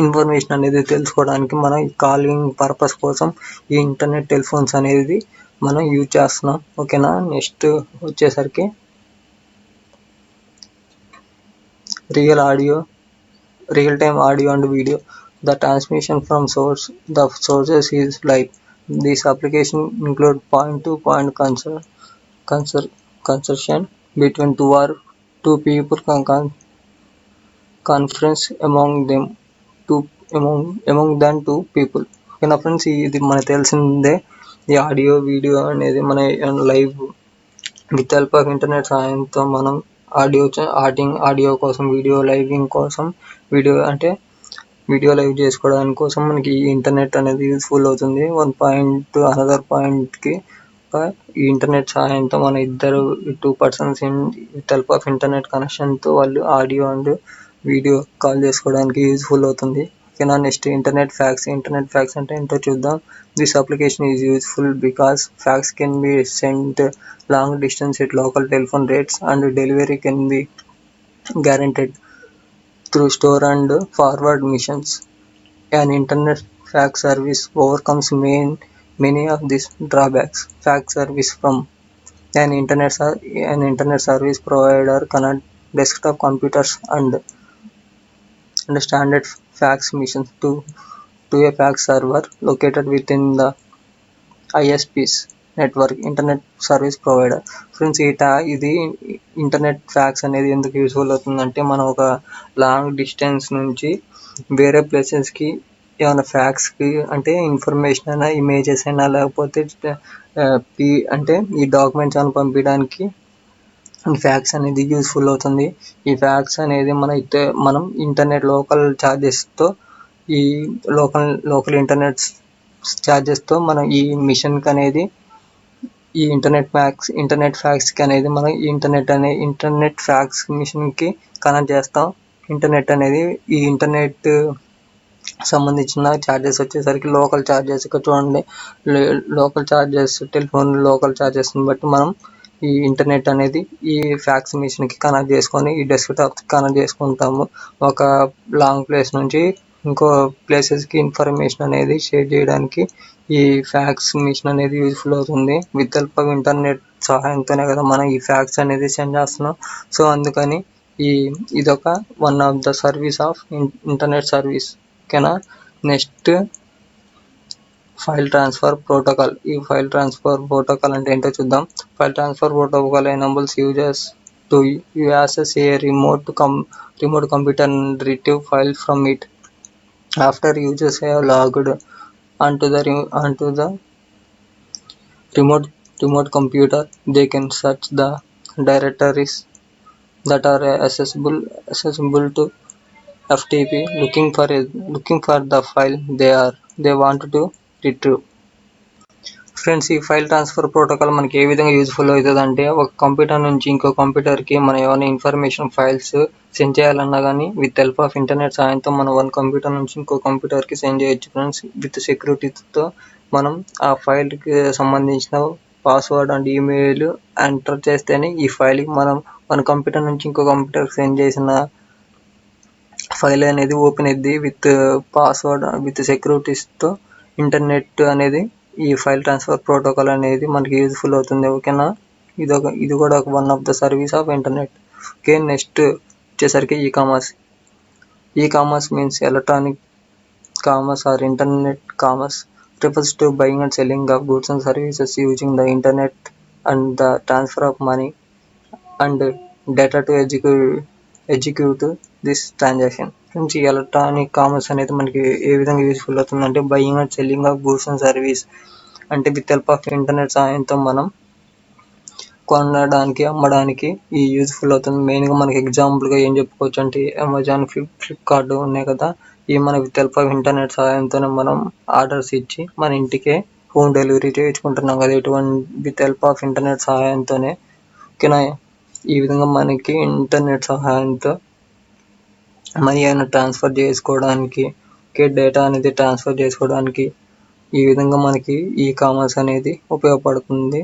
ఇన్ఫర్మేషన్ అనేది తెలుసుకోవడానికి మనం ఈ కాలింగ్ పర్పస్ కోసం ఈ ఇంటర్నెట్ టెలిఫోన్స్ అనేది మనం యూజ్ చేస్తున్నాం. ఓకేనా. నెక్స్ట్ వచ్చేసరికి real time audio and video. The transmission from the sources is live. This application include point-to-point conversation between two people conference among than two people. ఓకేనా friends, ఇది మనకు తెలిసిందే. ఈ ఆడియో వీడియో అనేది మన live with help of internet సహాయంతో మనం audio కోసం, వీడియో లైవింగ్ కోసం, వీడియో లైవ్ చేసుకోవడానికి కోసం మనకి ఈ ఇంటర్నెట్ అనేది యూజ్ఫుల్ అవుతుంది. వన్ పాయింట్ అనదర్ పాయింట్కి ఈ ఇంటర్నెట్ సహాయంతో మన two persons with help of internet కనెక్షన్తో వాళ్ళు ఆడియో అండ్ వీడియో కాల్ చేసుకోవడానికి యూజ్ఫుల్ అవుతుంది. ఓకేనా. Next internet fax. Internet fax అంటే ఏంటో చూద్దాం. This application is useful because fax can be sent long distance at local telephone rates and delivery can be guaranteed through store and forward missions. An internet fax service overcomes many of these drawbacks. Fax service from an internet service provider connect desktop computers and standard fax machines to a fax server located within the ISP's network, internet service provider. Friends, ఇది internet fax అనేది ఎందుకు useful అవుతుందంటే మనం ఒక long distance నుంచి వేరే ప్లేసెస్కి ఏమైనా ఫ్యాక్స్కి అంటే ఇన్ఫర్మేషన్ అయినా, ఇమేజెస్ అయినా, లేకపోతే అంటే ఈ డాక్యుమెంట్స్ అయినా పంపించడానికి ఫ్యాక్స్ అనేది యూజ్ఫుల్ అవుతుంది. ఈ ఫ్యాక్స్ అనేది మనం ఇంటర్నెట్ లోకల్ ఛార్జెస్తో ఈ లోకల్ ఇంటర్నెట్ ఛార్జెస్తో మనం ఈ మిషన్కి అనేది ఈ ఇంటర్నెట్ ఫ్యాక్స్కి అనేది మనం ఇంటర్నెట్ ఫ్యాక్స్ మిషన్కి కనెక్ట్ చేస్తాం. ఇంటర్నెట్ అనేది ఈ ఇంటర్నెట్ సంబంధించిన ఛార్జెస్ వచ్చేసరికి లోకల్ ఛార్జెస్. ఇక్కడ చూడండి, లోకల్ ఛార్జెస్, టెలిఫోన్ లోకల్ ఛార్జెస్ని బట్టి మనం ఈ ఇంటర్నెట్ అనేది ఈ ఫ్యాక్స్ మిషన్కి కనెక్ట్ చేసుకొని ఈ డెస్క్టాప్కి కనెక్ట్ చేసుకుంటాము. ఒక లాంగ్ ప్లేస్ నుంచి ఇంకో ప్లేసెస్కి ఇన్ఫర్మేషన్ అనేది షేర్ చేయడానికి ఈ ఫ్యాక్స్ మిషన్ అనేది యూజ్ఫుల్ అవుతుంది. విత్ హెల్ప్ ఆఫ్ ఇంటర్నెట్ సహాయంతోనే కదా మనం ఈ ఫ్యాక్స్ అనేది సెండ్ చేస్తున్నాం. సో అందుకని ఇదొక one of the service of internet service. ఓకేనా. Next file transfer protocol. ఈ ఫైల్ ట్రాన్స్ఫర్ ప్రోటోకాల్ అంటే ఏంటో చూద్దాం. File transfer protocol enables users to you access a remote computer and retrieve files from it. After users have logged onto the remote remote computer, they can search the directories that are accessible to FTP, looking for the file they want to retrieve. Friends, ఈ file transfer protocol మనకి ఏ విధంగా useful అవుతుంది అంటే, ఒక computer నుంచి ఇంకో కంప్యూటర్కి మనం ఏమైనా ఇన్ఫర్మేషన్ ఫైల్స్ సెండ్ చేయాలన్నా కానీ విత్ హెల్ప్ ఆఫ్ ఇంటర్నెట్ సాయంతో మనం వన్ కంప్యూటర్ నుంచి ఇంకో కంప్యూటర్కి సెండ్ చేయొచ్చు ఫ్రెండ్స్. విత్ సెక్యూరిటీతో మనం ఆ ఫైల్కి సంబంధించిన పాస్వర్డ్ అండ్ ఈమెయిల్ ఎంటర్ చేస్తేనే ఈ ఫైల్కి మనం వన్ కంప్యూటర్ నుంచి ఇంకో కంప్యూటర్కి సెండ్ చేసిన ఫైల్ అనేది ఓపెన్ అయ్యింది విత్ పాస్వర్డ్ విత్ సెక్యూరిటీస్తో. ఇంటర్నెట్ అనేది ఈ ఫైల్ ట్రాన్స్ఫర్ ప్రోటోకాల్ అనేది మనకి యూజ్ఫుల్ అవుతుంది. ఓకేనా, ఇది కూడా ఒక one of the service of internet. Okay, next వచ్చేసరికి e commerce means electronic commerce or internet commerce refers to buying and selling of goods and services using the internet and the transfer of money and data to execute this transaction. Friends, ఈ electronic commerce అనేది మనకి ఏ విధంగా useful అవుతుందంటే, buying and selling of goods and service అంటే with help of internet సహాయంతో మనం కొనడానికి అమ్మడానికి ఈ యూజ్ఫుల్ అవుతుంది. మెయిన్గా మనకి ఎగ్జాంపుల్గా ఏం చెప్పుకోవచ్చు అంటే, అమెజాన్, ఫ్లిప్కార్ట్ ఉన్నాయి కదా, ఇవి మన విత్ హెల్ప్ ఆఫ్ ఇంటర్నెట్ సహాయంతోనే మనం ఆర్డర్స్ ఇచ్చి మన ఇంటికే హోమ్ డెలివరీ చేయించుకుంటున్నాం కదా, విత్ హెల్ప్ ఆఫ్ ఇంటర్నెట్ సహాయంతోనే. ఓకేనా, ఈ విధంగా మనకి ఇంటర్నెట్ సహాయంతో మనీ అయినా ట్రాన్స్ఫర్ చేసుకోవడానికి, డేటా అనేది ట్రాన్స్ఫర్ చేసుకోవడానికి ఈ విధంగా మనకి ఈ కామర్స్ అనేది ఉపయోగపడుతుంది.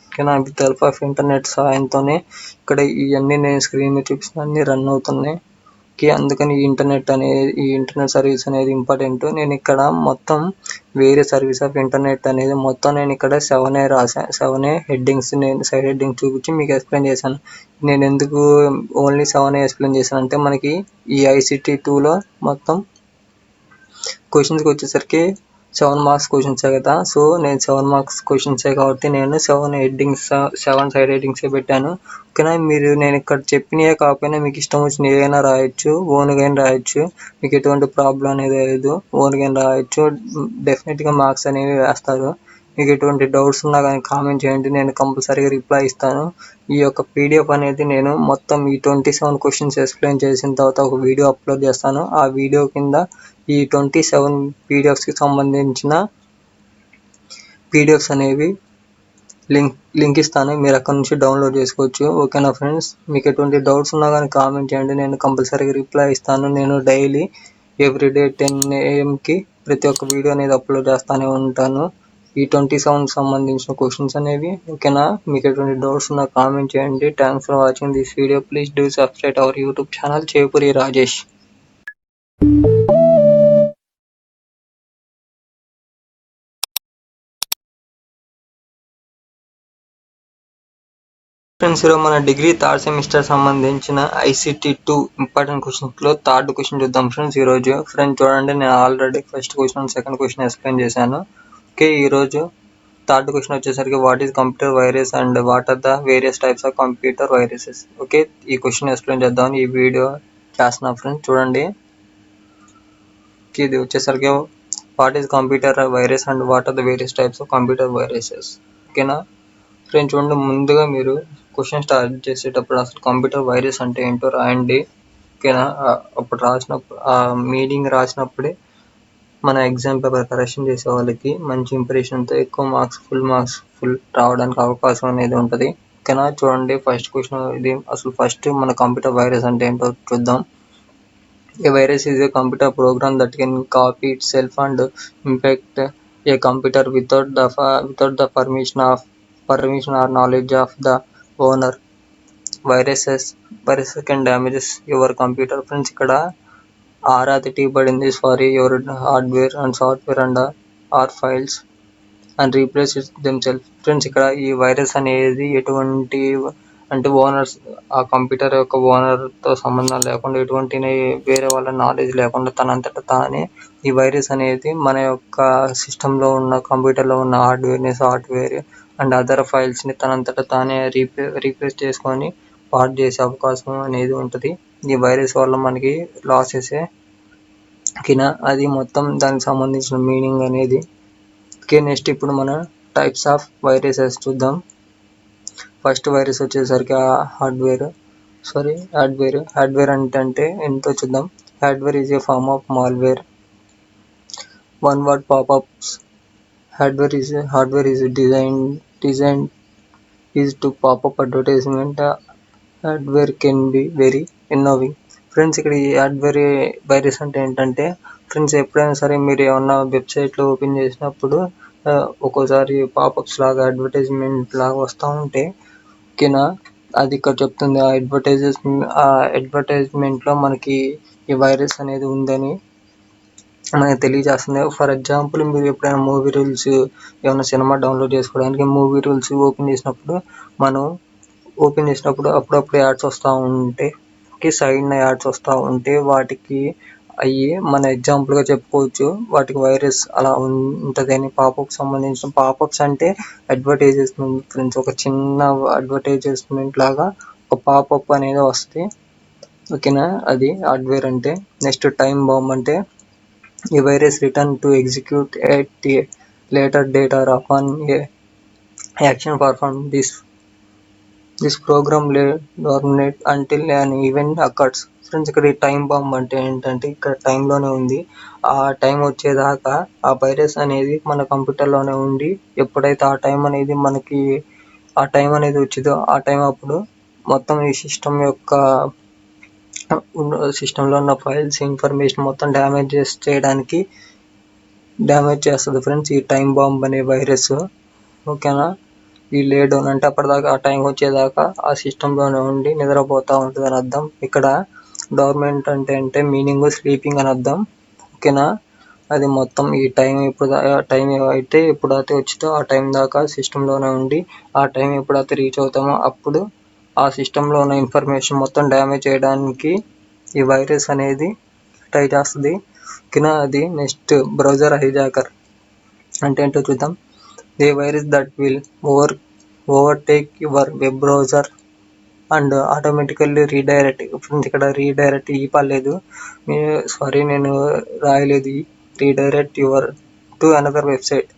ఓకేనా, విత్ హెల్ప్ ఆఫ్ ఇంటర్నెట్ సహాయంతోనే ఇక్కడ ఇవన్నీ నేను స్క్రీన్ మీద చూపిస్తున్న అన్ని రన్ అవుతున్నాయి. అందుకని ఈ ఇంటర్నెట్ సర్వీస్ అనేది ఇంపార్టెంట్. నేను ఇక్కడ మొత్తం వేరే సర్వీస్ ఆఫ్ ఇంటర్నెట్ అనేది మొత్తం నేను ఇక్కడ 7 రాశాను. 7 హెడ్డింగ్స్ నేను సైడ్ హెడ్డింగ్ చూపించి మీకు ఎక్స్ప్లెయిన్ చేశాను. నేను ఎందుకు ఓన్లీ 7 ఎక్స్ప్లెయిన్ చేశాను అంటే, మనకి ఈ ICT 2లో మొత్తం క్వశ్చన్స్కి వచ్చేసరికి 7 మార్క్స్ క్వశ్చన్సే కదా. సో నేను 7 మార్క్స్ క్వశ్చన్సే కాబట్టి నేను 7 సైడ్ హెడ్డింగ్సే పెట్టాను. ఓకేనా, నేను ఇక్కడ చెప్పినవే కాకపోయినా మీకు ఇష్టం వచ్చిన ఏదైనా రాయొచ్చు, ఓన్గా రాయొచ్చు. మీకు ఎటువంటి ప్రాబ్లం అనేది లేదు, ఓన్గా రాయొచ్చు. డెఫినెట్గా మార్క్స్ అనేవి వేస్తారు. మీకు ఎటువంటి డౌట్స్ ఉన్నా కానీ కామెంట్ చేయండి, నేను కంపల్సరీగా రిప్లై ఇస్తాను. ఈ యొక్క PDF అనేది నేను మొత్తం ఈ 27 క్వశ్చన్స్ ఎక్స్ప్లెయిన్ చేసిన తర్వాత ఒక వీడియో అప్లోడ్ చేస్తాను. ఆ వీడియో కింద ఈ 27 PDFస్కి సంబంధించిన PDFs అనేవి లింక్ ఇస్తాను, మీరు అక్కడ నుంచి డౌన్లోడ్ చేసుకోవచ్చు. ఓకేనా ఫ్రెండ్స్, మీకు ఎటువంటి డౌట్స్ ఉన్నా కానీ కామెంట్ చేయండి, నేను కంపల్సరీగా రిప్లై ఇస్తాను. నేను డైలీ ఎవ్రీడే 10 AM ప్రతి ఒక్క వీడియో అనేది అప్లోడ్ చేస్తూనే ఉంటాను, ఈ 27 సంబంధించిన క్వశ్చన్స్ అనేవి. ఓకేనా, మీకు ఎటువంటి డౌట్స్ ఉన్నా కామెంట్ చేయండి. Thanks for watching this video. Please do subscribe our YouTube channel Chepuri Rajesh. Friends, ఈరోజు మన డిగ్రీ థర్డ్ సెమిస్టర్ సంబంధించిన ICT 2 ఇంపార్టెంట్ క్వశ్చన్స్లో థర్డ్ క్వశ్చన్ చూద్దాం ఫ్రెండ్స్. ఈరోజు ఫ్రెండ్స్ చూడండి, నేను already first question second question explain చేశాను. ఓకే, ఈరోజు థర్డ్ క్వశ్చన్ వచ్చేసరికి what is computer virus and what are the various types of computer viruses. Okay, ఈ క్వశ్చన్ ఎక్స్ప్లెయిన్ చేద్దామని ఈ వీడియో చేస్తున్నా ఫ్రెండ్స్. చూడండి, ఇది వచ్చేసరికి what is computer virus and what are the various types of computer viruses. ఓకేనా friends, చూడండి, ముందుగా మీరు క్వశ్చన్ స్టార్ట్ చేసేటప్పుడు అసలు కంప్యూటర్ వైరస్ అంటే ఏంటో రాయండి. ఓకేనా, అప్పుడు రాసినప్పుడు ఆ మీనింగ్ రాసినప్పుడే మన ఎగ్జామ్ పేపర్ కరెక్షన్ చేసే వాళ్ళకి మంచి ఇంప్రెషన్తో ఎక్కువ మార్క్స్ ఫుల్ రావడానికి అవకాశం అనేది ఉంటుంది. ఓకేనా, చూడండి, ఫస్ట్ క్వశ్చన్ ఇది. అసలు ఫస్ట్ మన కంప్యూటర్ వైరస్ అంటే ఏంటో చూద్దాం. A virus is a computer program that can copy itself and infect a computer without the permission or knowledge of the owner. Viruses can damage your computer. Friends, ఇక్కడ ఆరాతి తీయబడింది, sorry, your hardware and software and or files and replace themselves. Friends, ఇక్కడ ఈ virus అనేది ఎటువంటి అంటే owners, ఆ computer యొక్క ఓనర్తో సంబంధం లేకుండా, ఎటువంటి వేరే వాళ్ళ నాలెడ్జ్ లేకుండా తనంతట తానే ఈ వైరస్ అనేది మన యొక్క సిస్టంలో ఉన్న కంప్యూటర్లో ఉన్న హార్డ్వేర్ని, సాఫ్ట్వేర్ అండ్ అదర్ ఫైల్స్ని తనంతట తానే రీప్లేస్ చేసుకొని పాడు చేసే అవకాశం అనేది ఉంటుంది. ఈ వైరస్ వల్ల మనకి లాసెసే ఓకేనా. అది మొత్తం దానికి సంబంధించిన మీనింగ్ అనేది. ఓకే, నెక్స్ట్ ఇప్పుడు మన టైప్స్ ఆఫ్ వైరసెస్ చూద్దాం. ఫస్ట్ వైరస్ వచ్చేసరికి హార్డ్వేర్ అంటే ఏంటో చూద్దాం. Hardware is a form of malware. One word popups. Hardware is designed is to pop up advertisement. Hardware can be very innovative. Friends, ఇక్కడ ఈ hardware virus అంటే ఏంటంటే friends, ఎప్పుడైనా సరే మీరు ఏమన్నా వెబ్సైట్లో ఓపెన్ చేసినప్పుడు ఒక్కోసారి పాపప్స్ లాగా అడ్వర్టైజ్మెంట్ లాగా వస్తూ ఉంటే ఓకేనా, అది ఇక్కడ చెప్తుంది. ఆ అడ్వర్టైజ్మెంట్లో మనకి ఈ వైరస్ అనేది ఉందని మనకి తెలియజేస్తుంది. ఫర్ ఎగ్జాంపుల్, మీరు ఎప్పుడైనా మూవీ రూల్స్ ఏమైనా సినిమా డౌన్లోడ్ చేసుకోవడానికి మూవీ రూల్స్ ఓపెన్ చేసినప్పుడు అప్పుడప్పుడు యాడ్స్ వస్తూ ఉంటే సైడ్న యాడ్స్ వస్తూ ఉంటే వాటికి అవి మన ఎగ్జాంపుల్గా చెప్పుకోవచ్చు. వాటికి వైరస్ అలా ఉంటుంది అని. సంబంధించిన పాపప్స్ అంటే అడ్వర్టైజ్మెంట్ ఫ్రెండ్స్. ఒక చిన్న అడ్వర్టైజ్మెంట్ లాగా ఒక పాపప్ అనేది వస్తుంది ఓకేనా. అది హార్డ్వేర్ అంటే. నెక్స్ట్ టైం బాంబ్ అంటే a virus written to execute at a later date or upon a action performed. This program lay dormant until an event occurs. Friends, ఇక్కడ టైం బాంబ్ అంటే ఏంటంటే ఇక్కడ టైంలోనే ఉంది. ఆ టైం వచ్చేదాకా ఆ వైరస్ అనేది మన కంప్యూటర్లోనే ఉండి ఎప్పుడైతే ఆ టైం అనేది వచ్చిందో ఆ టైం అప్పుడు మొత్తం ఈ సిస్టంలో ఉన్న ఫైల్స్ ఇన్ఫర్మేషన్ మొత్తం డ్యామేజ్ చేస్తుంది ఫ్రెండ్స్, ఈ టైం బాంబ్ అనే వైరస్ ఓకేనా. ఈ లే డౌన్ అంటే అప్పటిదాకా ఆ టైం వచ్చేదాకా ఆ సిస్టంలోనే ఉండి నిద్రపోతూ ఉంటుంది అని అర్థం. ఇక్కడ డోర్మెంట్ అంటే మీనింగ్ స్లీపింగ్ అని అర్థం ఓకేనా. అది మొత్తం ఈ టైం ఎప్పుడైతే వచ్చిందో ఆ టైం దాకా సిస్టంలోనే ఉండి ఆ టైం ఎప్పుడైతే రీచ్ అవుతామో అప్పుడు ఆ సిస్టంలో ఉన్న ఇన్ఫర్మేషన్ మొత్తం డ్యామేజ్ చేయడానికి ఈ వైరస్ అనేది ట్రై చేస్తుంది ఓకేనా. అది నెక్స్ట్ బ్రౌజర్ హైజాకర్ అంటే ఏంటో చూద్దాం. A virus that will overtake your web browser and automatically redirect. Friends, ఇక్కడ రీడైరెక్ట్ పర్లేదు, నేను రాయలేదు. Redirect your to another website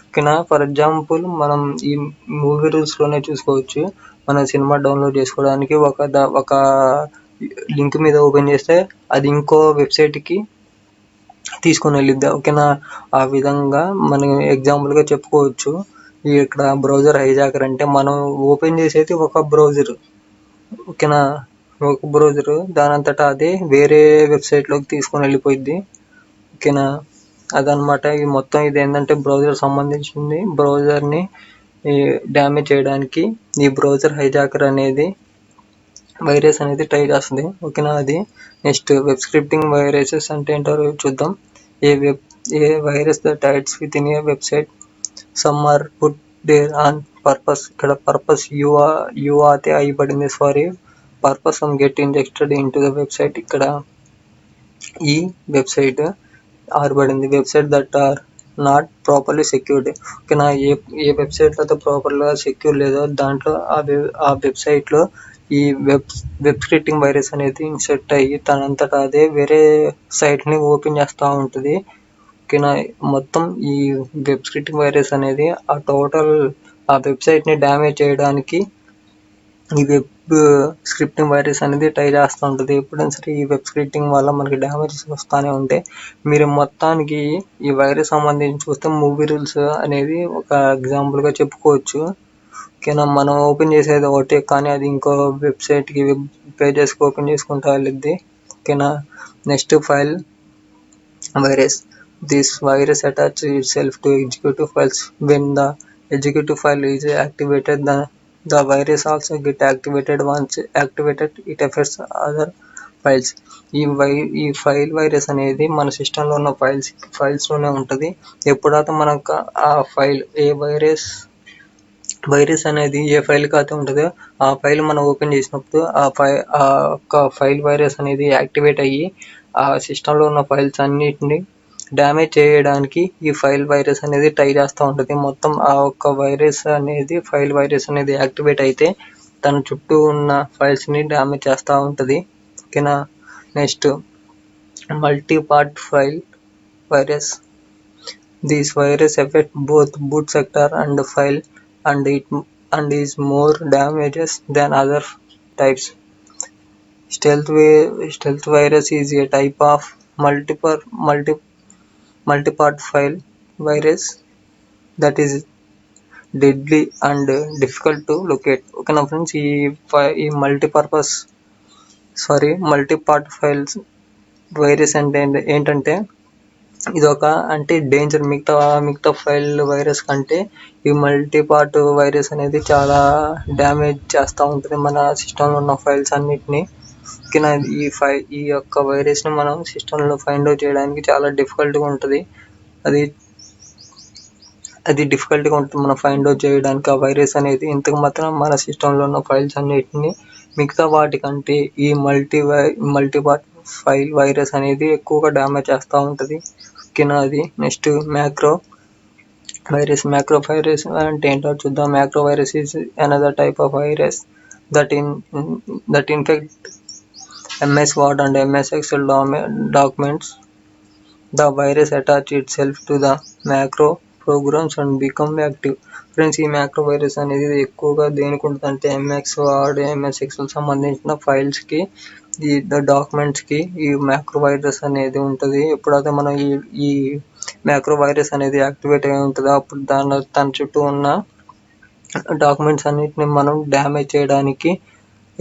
ఓకేనా. ఫర్ ఎగ్జాంపుల్, మనం ఈ మూవీ రూల్స్లోనే చూసుకోవచ్చు. మన సినిమా డౌన్లోడ్ చేసుకోవడానికి ఒక లింక్ మీద ఓపెన్ చేస్తే అది ఇంకో వెబ్సైట్కి తీసుకొని వెళ్ళిద్దా ఓకేనా. ఆ విధంగా మనం ఎగ్జాంపుల్గా చెప్పుకోవచ్చు. ఇక్కడ బ్రౌజర్ హైజాకర్ అంటే మనం ఓపెన్ చేసేది ఒక బ్రౌజర్ ఓకేనా. ఒక బ్రౌజర్ దానంతటా అదే వేరే వెబ్సైట్లోకి తీసుకొని వెళ్ళిపోయింది ఓకేనా. అదనమాట. ఇది ఏంటంటే బ్రౌజర్ సంబంధించింది. బ్రౌజర్ని డ్యామేజ్ చేయడానికి ఈ బ్రౌజర్ హైజాకర్ అనేది వైరస్ అనేది ట్రై చేస్తుంది ఓకేనా. అది నెక్స్ట్ వెబ్ స్క్రిప్టింగ్ వైరసెస్ అంటే ఏంటో చూద్దాం. A virus that hides with in a website. Some are put there on purpose. ఇక్కడ పర్పస్ యూ అయితే అయిపడింది, purpose get injected into the website. ఇక్కడ ఈ వెబ్సైట్ ఆర్బడింది. Website that are not properly secured ఓకేనా. ఏ వెబ్సైట్లో అయితే ప్రాపర్గా సెక్యూర్ లేదో దాంట్లో ఆ వెబ్సైట్లో ఈ వెబ్ స్క్రిప్టింగ్ వైరస్ అనేది ఇన్సెట్ అయ్యి తనంతటా అదే వేరే సైట్ని ఓపెన్ చేస్తూ ఉంటుంది ఓకేనా. మొత్తం ఈ వెబ్ స్క్రిప్టింగ్ వైరస్ అనేది ఆ వెబ్సైట్ని డ్యామేజ్ చేయడానికి ఈ వెబ్ స్క్రిప్టింగ్ వైరస్ అనేది ట్రై చేస్తూ ఉంటుంది. ఎప్పుడైనా సరే ఈ వెబ్ స్క్రిప్టింగ్ వల్ల మనకి డ్యామేజెస్ వస్తూనే ఉంటాయి. మీరు మొత్తానికి ఈ వైరస్ సంబంధించి చూస్తే మూవీ రూల్స్ అనేది ఒక ఎగ్జాంపుల్గా చెప్పుకోవచ్చు ఓకేనా. మనం ఓపెన్ చేసేది ఒకటే కానీ అది ఇంకో వెబ్సైట్కి వెబ్ పేజెస్కి ఓపెన్ చేసుకుంటూ వెళ్ళిద్ది ఓకేనా. Next file virus. This virus attach itself to executive files. When the executive file is activated, the virus also get activated. Once activated, it affects other files. ఈ ఫైల్ వైరస్ అనేది మన సిస్టంలో ఉన్న ఫైల్స్లోనే ఉంటుంది. ఎప్పుడైతే మనకు ఆ ఫైల్ వైరస్ అనేది ఏ ఫైల్కి అయితే ఉంటుందో ఆ ఫైల్ మనం ఓపెన్ చేసినప్పుడు ఆ ఫైల్ వైరస్ అనేది యాక్టివేట్ అయ్యి ఆ సిస్టంలో ఉన్న ఫైల్స్ అన్నిటిని డ్యామేజ్ చేయడానికి ఈ ఫైల్ వైరస్ అనేది ట్రై చేస్తూ ఉంటుంది. మొత్తం ఆ ఒక్క ఫైల్ వైరస్ అనేది యాక్టివేట్ అయితే తన చుట్టూ ఉన్న ఫైల్స్ని డ్యామేజ్ చేస్తూ ఉంటుంది. ఓకేనా. Next multi-part file virus. These viruses affect both boot sector and file and is more damages than other types. Stealth virus is a type of multi-part file virus that is deadly and difficult to locate. Okay now friends, ఈ multipart files virus అంటే ఏంటంటే ఇదొక అంటే danger. మిగతా file virus కంటే ఈ multipart virus అనేది చాలా డ్యామేజ్ చేస్తూ ఉంటుంది మన సిస్టంలో ఉన్న ఫైల్స్ అన్నిటిని. ఓకేనా. ఈ యొక్క వైరస్ని మనం సిస్టంలో ఫైండ్ అవుట్ చేయడానికి చాలా డిఫికల్ట్గా ఉంటుంది. అది డిఫికల్ట్గా ఉంటుంది మనం ఫైండ్ అవుట్ చేయడానికి ఆ వైరస్ అనేది. ఇంతకు మాత్రం మన సిస్టంలో ఉన్న ఫైల్స్ అన్నిటిని మిగతా వాటికంటే ఈ మల్టీపార్ట్ ఫైల్ వైరస్ అనేది ఎక్కువగా డ్యామేజ్ చేస్తూ ఉంటుంది. ఓకేనా. అది next macro virus. Macro virus అంటే ఏంటో చూద్దాం. Macro virus is another type of virus that infect MS Word and MS Excel documents. The virus attach itself to the macro programs and become active. Friends, ఈ macro virus అనేది ఎక్కువగా దేనికి ఉంటుందంటే MS Word, MS Excel సంబంధించిన ఫైల్స్కి డాక్యుమెంట్స్కి ఈ macro virus అనేది ఉంటుంది. ఎప్పుడైతే మనం ఈ మ్యాక్రో వైరస్ అనేది యాక్టివేట్ అయి ఉంటుందో అప్పుడు తన చుట్టూ ఉన్న డాక్యుమెంట్స్ అన్నిటిని మనం డ్యామేజ్ చేయడానికి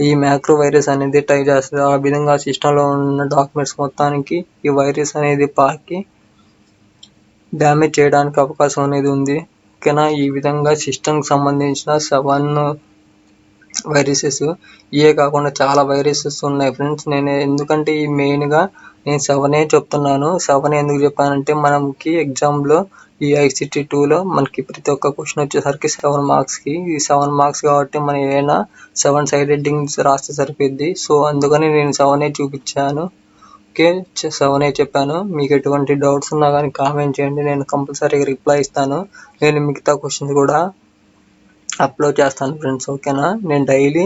ఈ మ్యాక్రో వైరస్ అనేది ట్రై చేస్తుంది. ఆ విధంగా సిస్టంలో ఉన్న డాక్యుమెంట్స్ మొత్తానికి ఈ వైరస్ అనేది పాకి డ్యామేజ్ చేయడానికి అవకాశం అనేది ఉంది. ఓకేనా. ఈ విధంగా సిస్టమ్కి సంబంధించిన 7 వైరసెస్ ఇవే కాకుండా చాలా వైరసెస్ ఉన్నాయి ఫ్రెండ్స్. ఎందుకంటే ఈ మెయిన్గా నేను 7 చెప్తున్నాను. 7 ఎందుకు చెప్పానంటే మనకి ఎగ్జామ్లో ఈ ICT 2లో మనకి ప్రతి ఒక్క క్వశ్చన్ వచ్చేసరికి 7 మార్క్స్కి. ఈ 7 మార్క్స్ కాబట్టి మనం ఏదైనా 7 సైడ్ హెడ్డింగ్స్ రాస్తే సరిపోద్ది. సో అందుకని నేను 7 చూపించాను. ఓకే, 7 చెప్పాను. మీకు ఎటువంటి డౌట్స్ ఉన్నా కానీ కామెంట్ చేయండి, నేను కంపల్సరీగా రిప్లై ఇస్తాను. నేను మిగతా క్వశ్చన్స్ కూడా అప్లోడ్ చేస్తాను ఫ్రెండ్స్. ఓకేనా. నేను daily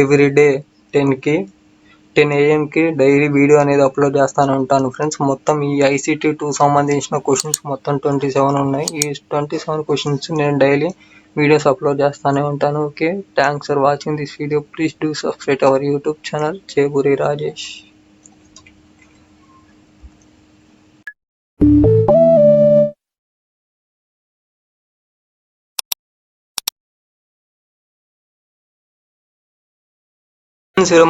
everyday 10 AM daily video అనేది అప్లోడ్ చేస్తాను ఉంటాను ఫ్రెండ్స్. మొత్తం ఈ ICT 2 సంబంధించిన క్వశ్చన్స్ మొత్తం 27 ఉన్నాయి. ఈ 27 క్వశ్చన్స్ నేను డైలీ వీడియోస్ అప్లోడ్ చేస్తూనే ఉంటాను. Okay, thanks for watching this video. Please do subscribe our YouTube channel Cheburi Rajesh.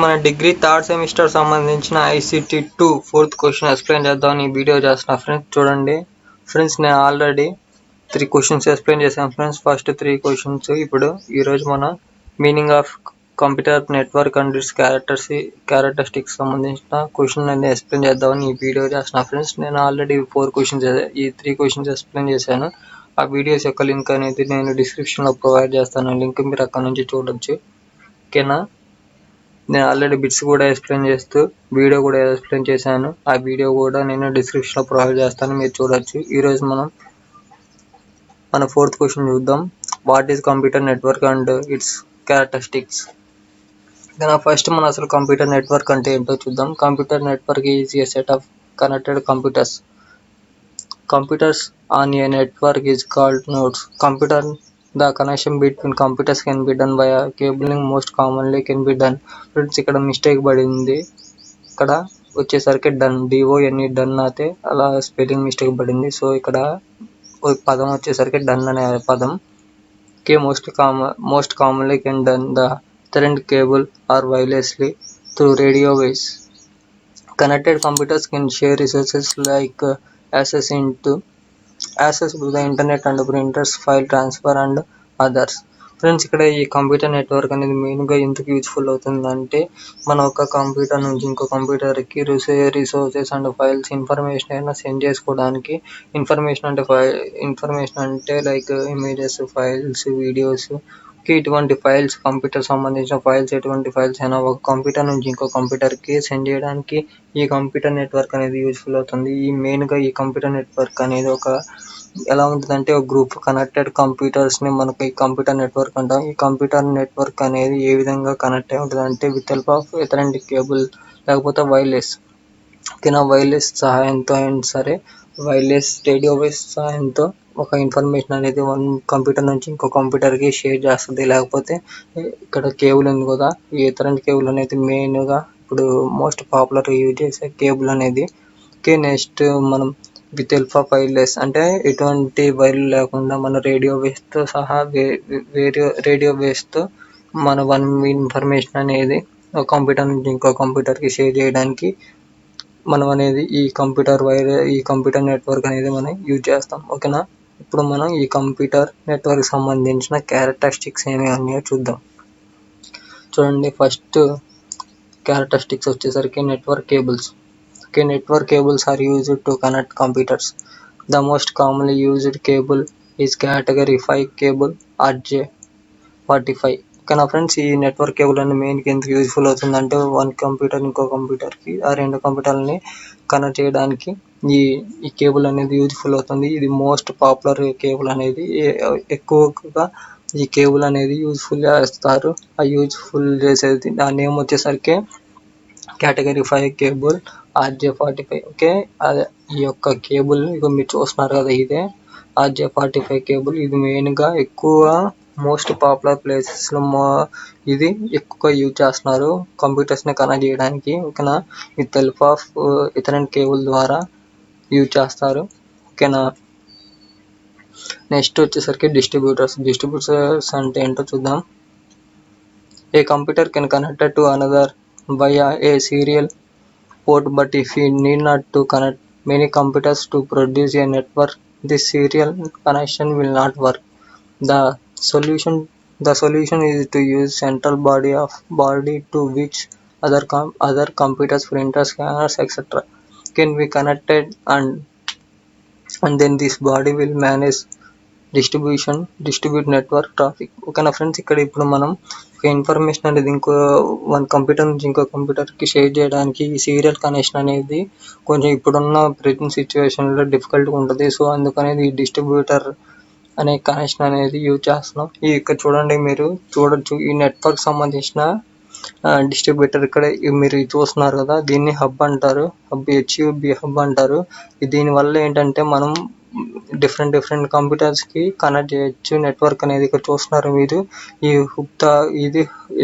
మన డిగ్రీ 3rd సెమిస్టర్ సంబంధించిన ICT 2 4th క్వశ్చన్ ఎక్స్ప్లెయిన్ చేద్దాం ఈ వీడియో చేస్తున్నా ఫ్రెండ్స్. చూడండి ఫ్రెండ్స్, నేను ఆల్రెడీ 3 క్వశ్చన్స్ ఎక్స్ప్లెయిన్ చేశాను ఫ్రెండ్స్. First 3 questions. ఇప్పుడు ఈరోజు మన meaning of computer network and it's characteristics సంబంధించిన క్వశ్చన్ అనేది ఎక్స్ప్లెయిన్ చేద్దామని ఈ వీడియో చేస్తున్నా ఫ్రెండ్స్. నేను ఆల్రెడీ 3 క్వశ్చన్స్ ఎక్స్ప్లెయిన్ చేశాను. ఆ వీడియోస్ యొక్క లింక్ అనేది నేను డిస్క్రిప్షన్లో ప్రొవైడ్ చేస్తాను. లింక్ మీరు అక్కడ నుంచి చూడొచ్చు. ఓకేనా. నేను ఆల్రెడీ బిట్స్ కూడా ఎక్స్ప్లెయిన్ చేస్తూ వీడియో కూడా ఎక్స్ప్లెయిన్ చేశాను. ఆ వీడియో కూడా నేను డిస్క్రిప్షన్లో ప్రొవైడ్ చేస్తాను, మీరు చూడొచ్చు. ఈరోజు మన 4th క్వశ్చన్ చూద్దాం. What is computer network and it's characteristics. First మనం అసలు కంప్యూటర్ నెట్వర్క్ అంటే ఏంటో చూద్దాం. Computer network is a set of connected computers on a network is called nodes. The connection between computers can be done via cabling. Most commonly can be done. Friends, ఇక్కడ mistake పడింది. ఇక్కడ వచ్చేసరికి done, DONE done అయితే అలా spelling mistake పడింది. So ఇక్కడ పదం వచ్చేసరికి డన్ అనే పదం. Okay, most commonly can done the Ethernet cable or wirelessly through radio waves. Connected computers can share resources like access to the internet and printers, file transfer and others. Friends, ఇక్కడ ఈ computer network అనేది మెయిన్గా ఎందుకు useful అవుతుందంటే మనం ఒక computer నుంచి ఇంకో కంప్యూటర్కి రిసోర్సెస్ అండ్ ఫైల్స్ ఇన్ఫర్మేషన్ అయినా సెండ్ చేసుకోవడానికి. ఇన్ఫర్మేషన్ అంటే లైక్ ఇమేజెస్, ఫైల్స్, వీడియోస్. ఇటువంటి ఫైల్స్, కంప్యూటర్ సంబంధించిన ఫైల్స్, ఎటువంటి ఫైల్స్ అయినా ఒక కంప్యూటర్ నుంచి ఇంకో కంప్యూటర్కి సెండ్ చేయడానికి ఈ కంప్యూటర్ నెట్వర్క్ అనేది యూజ్ఫుల్ అవుతుంది. మెయిన్గా ఈ కంప్యూటర్ నెట్వర్క్ అనేది ఒక ఎలా ఉంటుందంటే ఒక గ్రూప్ కనెక్టెడ్ కంప్యూటర్స్ని మనకి కంప్యూటర్ నెట్వర్క్ అంటాం. ఈ కంప్యూటర్ నెట్వర్క్ అనేది ఏ విధంగా కనెక్ట్ అయి ఉంటుందంటే with help of Ethernet cable లేకపోతే వైర్లెస్ వైర్లెస్ సహాయంతో అయినా సరే వైర్లెస్ రేడియో వేవ్స్ సహాయంతో ఒక ఇన్ఫర్మేషన్ అనేది వన్ కంప్యూటర్ నుంచి ఇంకో కంప్యూటర్కి షేర్ చేస్తుంది. లేకపోతే ఇక్కడ కేబుల్ ఉంది కదా, ఈ ఎథర్నెట్ కేబుల్ అనేది మెయిన్గా ఇప్పుడు మోస్ట్ పాపులర్ యూజ్ చేసే కేబుల్ అనేది. నెక్స్ట్ మనం విత్ హెల్ప్ ఆఫ్ వైర్లెస్ అంటే ఎటువంటి వైర్లు లేకుండా మన రేడియో వేవ్స్తో సహా రేడియో వేవ్స్తో మన వన్ ఇన్ఫర్మేషన్ అనేది ఒక కంప్యూటర్ నుంచి ఇంకో కంప్యూటర్కి షేర్ చేయడానికి మనం అనేది ఈ కంప్యూటర్ నెట్వర్క్ అనేది మనం యూజ్ చేస్తాం. ఓకేనా, ఇప్పుడు మనం ఈ కంప్యూటర్ నెట్వర్క్ సంబంధించిన క్యారెక్టరిస్టిక్స్ ఏమి ఉన్నాయో చూద్దాం. చూడండి, ఫస్ట్ క్యారెక్టరిస్టిక్స్ వచ్చేసరికి network cables. Network cables are used to connect computers. The most commonly used cable is category 5 cable RJ45. ఓకేనా ఫ్రెండ్స్, ఈ నెట్వర్క్ కేబుల్ అనేది మెయిన్కి ఎందుకు యూజ్ఫుల్ అవుతుందంటే వన్ కంప్యూటర్ ఇంకో కంప్యూటర్కి ఆ రెండు కంప్యూటర్ని కనెక్ట్ చేయడానికి ఈ కేబుల్ అనేది యూజ్ఫుల్ అవుతుంది. ఇది మోస్ట్ పాపులర్ కేబుల్ అనేది. ఎక్కువగా ఈ కేబుల్ అనేది యూజ్ఫుల్ చేస్తారు. ఆ యూజ్ఫుల్ చేసేది దాని నేమ్ వచ్చేసరికి కేటగిరీ 5 కేబుల్ RJ45. ఓకే, ఈ యొక్క కేబుల్ ఇక మీరు చూస్తున్నారు కదా, ఇదే RJ45 కేబుల్. ఇది మెయిన్గా ఎక్కువ మోస్ట్ పాపులర్ ప్లేసెస్లో ఇది ఎక్కువ యూజ్ చేస్తున్నారు కంప్యూటర్స్ని కనెక్ట్ చేయడానికి. ఓకేనా, with help of ethernet cable ద్వారా యూజ్ చేస్తారు. ఓకేనా, నెక్స్ట్ వచ్చేసరికి డిస్ట్రిబ్యూటర్స్ అంటే ఏంటో చూద్దాం. A computer can connected to another via a serial port, but if you need not to connect many computers to produce a network, this serial connection will not work. The solution is to use central body to which other computers, printers, scanners, etc. can be connected, and then this body will manage distribute network traffic. ఓకేనా friends, ఇక్కడ ఇప్పుడు మనం ఒక information అనేది one computer నుంచి ఇంకో కంప్యూటర్కి share చేయడానికి ఈ సీరియల్ కనెక్షన్ అనేది కొంచెం ఇప్పుడున్న ప్రెజెంట్ సిచ్యువేషన్లో డిఫికల్ట్గా ఉంటుంది. సో అందుకనేది ఈ డిస్ట్రిబ్యూటర్ అనే కనెక్షన్ అనేది యూజ్ చేస్తున్నాం. ఇక్కడ చూడండి, మీరు చూడొచ్చు ఈ నెట్వర్క్ సంబంధించిన డిస్ట్రిబ్యూటర్. ఇక్కడ మీరు చూస్తున్నారు కదా, దీన్ని హబ్ అంటారు. HUB హబ్ అంటారు. దీనివల్ల ఏంటంటే మనం డిఫరెంట్ కంప్యూటర్స్కి కనెక్ట్ చేయొచ్చు నెట్వర్క్ అనేది. ఇక్కడ చూస్తున్నారు మీరు, ఇది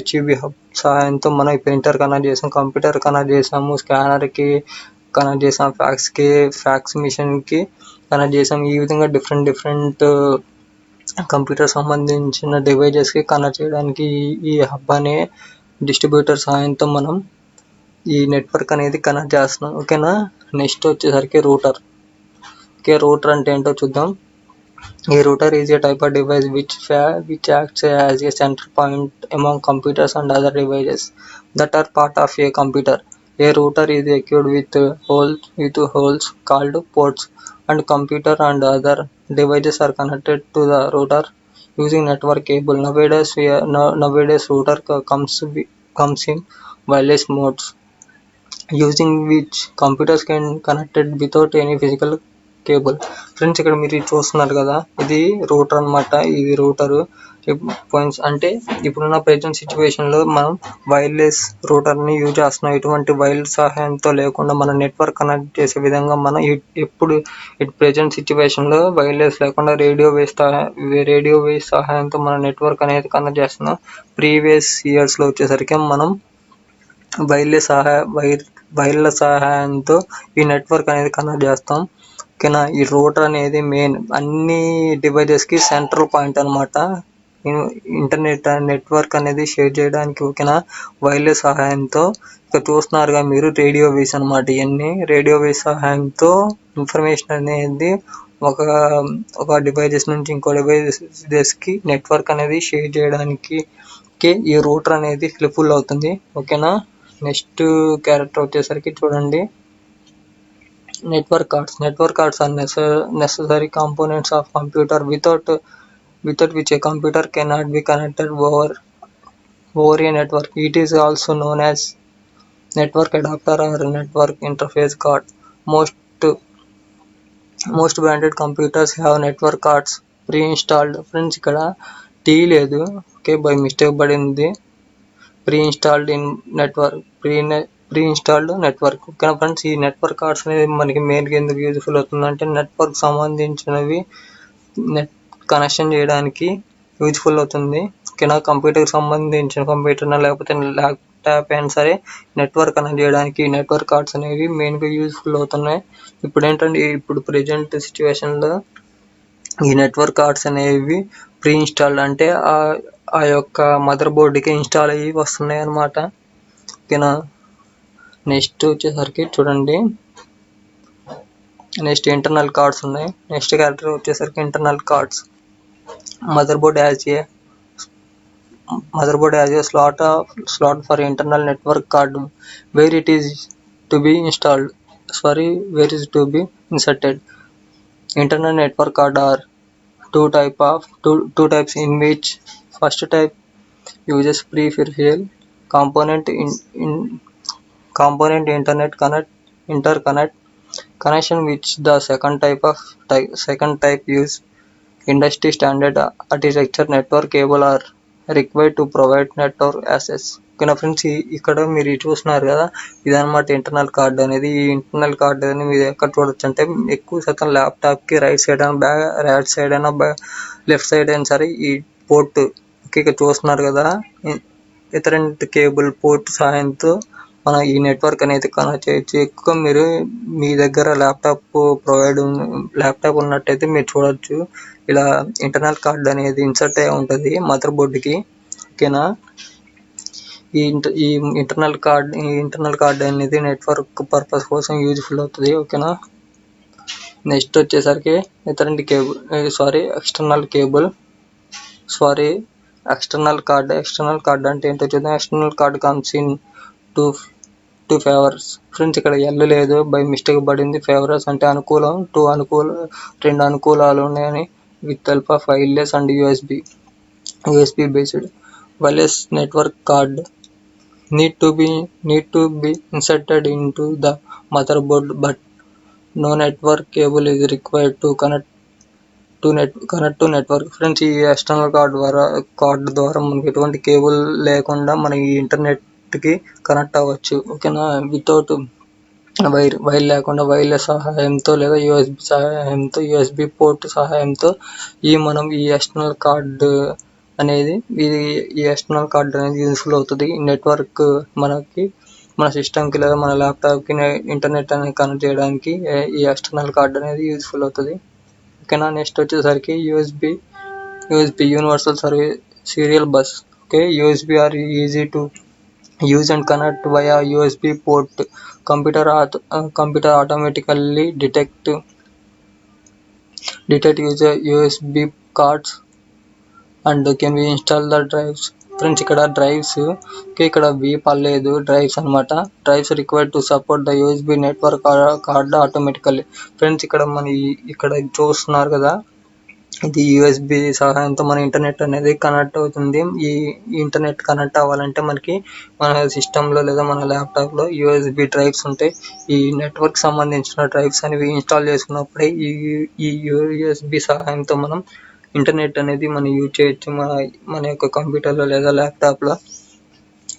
HUB హబ్ సహాయంతో మనం ప్రింటర్ కనెక్ట్ చేసాం, కంప్యూటర్ కనెక్ట్ చేసాము, స్కానర్కి కనెక్ట్ చేసాం, ఫ్యాక్స్ మిషన్కి కనెక్ట్ చేసాం. ఈ విధంగా డిఫరెంట్ కంప్యూటర్ సంబంధించిన డివైజెస్కి కనెక్ట్ చేయడానికి ఈ హబ్ అనే డిస్ట్రిబ్యూటర్ సహాయంతో మనం ఈ నెట్వర్క్ అనేది కనెక్ట్ చేస్తున్నాం. ఓకేనా, నెక్స్ట్ వచ్చేసరికి రూటర్. రూటర్ అంటే ఏంటో చూద్దాం. A router is a type of device which acts as a central point among computers and other devices that are part of a computer. A router is equipped with holes called ports, and computer and other devices are connected to the router using network cable. Nowadays router comes in wireless modes, using which computers can connected without any physical cable. Friends, ఇక్కడ మీరు చూస్తున్నారు కదా, ఇది router అనమాట. ఇది router అంటే ఇప్పుడున్న present సిచ్యువేషన్లో మనం వైర్లెస్ రూటర్ని యూజ్ చేస్తున్నాం. ఎటువంటి వైర్ సహాయంతో లేకుండా మన నెట్వర్క్ కనెక్ట్ చేసే విధంగా మనం ఇప్పుడు ప్రెజెంట్ సిచ్యువేషన్లో వైర్లెస్ లేకుండా రేడియో వేవ్ సహాయంతో మన నెట్వర్క్ అనేది కనెక్ట్ చేస్తున్నాం. ప్రీవియస్ ఇయర్స్లో వచ్చేసరికి మనం వైర్ల సహాయంతో ఈ నెట్వర్క్ అనేది కనెక్ట్ చేస్తాం. ఓకేనా, ఈ రూటర్ అనేది మెయిన్ అన్ని డివైజెస్కి సెంట్రల్ పాయింట్ అనమాట. ఇంటర్నెట్ నెట్వర్క్ అనేది షేర్ చేయడానికి. ఓకేనా, వైర్లెస్ సహాయంతో ఇక్కడ చూస్తున్నారుగా మీరు, రేడియో వేవ్స్ అనమాట. ఇవన్నీ రేడియో వేవ్స్ సహాయంతో ఇన్ఫర్మేషన్ అనేది ఒక డివైజెస్ నుంచి ఇంకో డివైజెస్కి నెట్వర్క్ అనేది షేర్ చేయడానికి ఈ రూటర్ అనేది హెల్ప్ఫుల్ అవుతుంది. ఓకేనా, నెక్స్ట్ క్యారెక్టర్ వచ్చేసరికి చూడండి, network cards are necessary components of computer without which a computer cannot be connected over a network. It is also known as network adapter or network interface card. Most branded computers have network cards pre installed. Friends ఇక్కడ tea లేదు, okay, by mistake పడింది. Pre installed network. ఓకేనా friends, ఈ network cards అనేది మనకి మెయిన్గా ఎందుకు useful అవుతుందంటే నెట్వర్క్ సంబంధించినవి నెట్ కనెక్షన్ చేయడానికి యూజ్ఫుల్ అవుతుంది. ఓకేనా, కంప్యూటర్కి సంబంధించిన కంప్యూటర్ లేకపోతే ల్యాప్టాప్ అయినా సరే నెట్వర్క్ కనెక్ట్ చేయడానికి నెట్వర్క్ కార్డ్స్ అనేవి మెయిన్గా యూజ్ఫుల్ అవుతున్నాయి. ఇప్పుడు ఏంటంటే ఇప్పుడు ప్రజెంట్ సిచ్యువేషన్లో ఈ నెట్వర్క్ కార్డ్స్ అనేవి ప్రీ ఇన్స్టాల్డ్ అంటే ఆ యొక్క మదర్ బోర్డుకి ఇన్స్టాల్ అయ్యి వస్తున్నాయి అన్నమాట. ఓకేనా, నెక్స్ట్ వచ్చేసరికి చూడండి, నెక్స్ట్ ఇంటర్నల్ కార్డ్స్ ఉన్నాయి. నెక్స్ట్ క్యారెక్టర్ వచ్చేసరికి internal cards. Motherboard has a slot for internal network card where it is to be inserted. Internal network card are two types in which first type uses peripheral component interconnect connection, which the second type use industry standard architecture network cable are required to provide network access. ఓకేనా friends, ఇక్కడ మీరు చూస్తున్నారు కదా, ఇదన్నమాట internal card అనేది. ఈ internal card అనేది మీరు ఎక్కడ చూడొచ్చు అంటే ఎక్కువ శాతం ల్యాప్టాప్కి రైట్ సైడ్ అయినా లెఫ్ట్ సైడ్ అయినా సరే ఈ పోర్ట్, ఇక్కడ చూస్తున్నారు కదా, ఇథర్నెట్ కేబుల్ పోర్ట్ సహాయంతో మనం ఈ నెట్వర్క్ అనేది కనెక్ట్ చేయొచ్చు. ఎక్కువ మీరు మీ దగ్గర ల్యాప్టాప్ ఉన్నట్టయితే మీరు చూడొచ్చు, ఇలా ఇంటర్నల్ కార్డ్ అనేది ఇన్సర్ట్ అయి ఉంటుంది మదర్ బోర్డుకి. ఓకేనా, ఈ ఇంటర్నల్ కార్డ్ అనేది నెట్వర్క్ పర్పస్ కోసం యూజ్ఫుల్ అవుతుంది. ఓకేనా, నెక్స్ట్ వచ్చేసరికి ఎక్స్టర్నల్ కార్డ్ అంటే ఏంటో చూద్దాం. External card comes in two favours. Friends ఇక్కడ ఎల్ లేదు, బై మిస్టేక్ పడింది. ఫేవర్స్ అంటే అనుకూలం, రెండు అనుకూలాలు ఉన్నాయని. With help of wireless and USB based. Wireless network card need to be inserted into the motherboard, but no network cable is required to connect to network. Friends, ఈ external card ద్వారా మనకి ఎటువంటి cable లేకుండా మన ఈ ఇంటర్నెట్కి connect అవ్వచ్చు. ఓకేనా, without wire లేకుండా వైర్లెస్ సహాయంతో లేదా యూఎస్బి పోర్ట్ సహాయంతో మనం ఈ ఎక్స్టర్నల్ కార్డ్ అనేది యూజ్ఫుల్ అవుతుంది. నెట్వర్క్ మన సిస్టమ్కి లేదా మన ల్యాప్టాప్కి ఇంటర్నెట్ అనేది కనెక్ట్ చేయడానికి ఈ ఎక్స్టర్నల్ కార్డ్ అనేది యూజ్ఫుల్ అవుతుంది. ఓకేనా, నెక్స్ట్ వచ్చేసరికి USB universal serial bus. Okay, USB are easy to use and connect via USB port. Computer automatically detect user USB cards and can be install the drives. Friends ఇక్కడ drives, okay, ఇక్కడ వి పర్లేదు, drives అనమాట. Drives required to support the USB network card automatically. Friends ఇక్కడ చూస్తున్నారు కదా, ఇది USB సహాయంతో మన ఇంటర్నెట్ అనేది కనెక్ట్ అవుతుంది. ఈ ఇంటర్నెట్ కనెక్ట్ అవ్వాలంటే మనకి మన సిస్టంలో లేదా మన ల్యాప్టాప్లో యూఎస్బి డ్రైవ్స్ ఉంటాయి. ఈ నెట్వర్క్ సంబంధించిన డ్రైవ్స్ అనేవి ఇన్స్టాల్ చేసుకున్నప్పుడే ఈ యూఎస్బి సహాయంతో మనం ఇంటర్నెట్ అనేది మనం యూజ్ చేయొచ్చు మన యొక్క కంప్యూటర్లో లేదా ల్యాప్టాప్లో.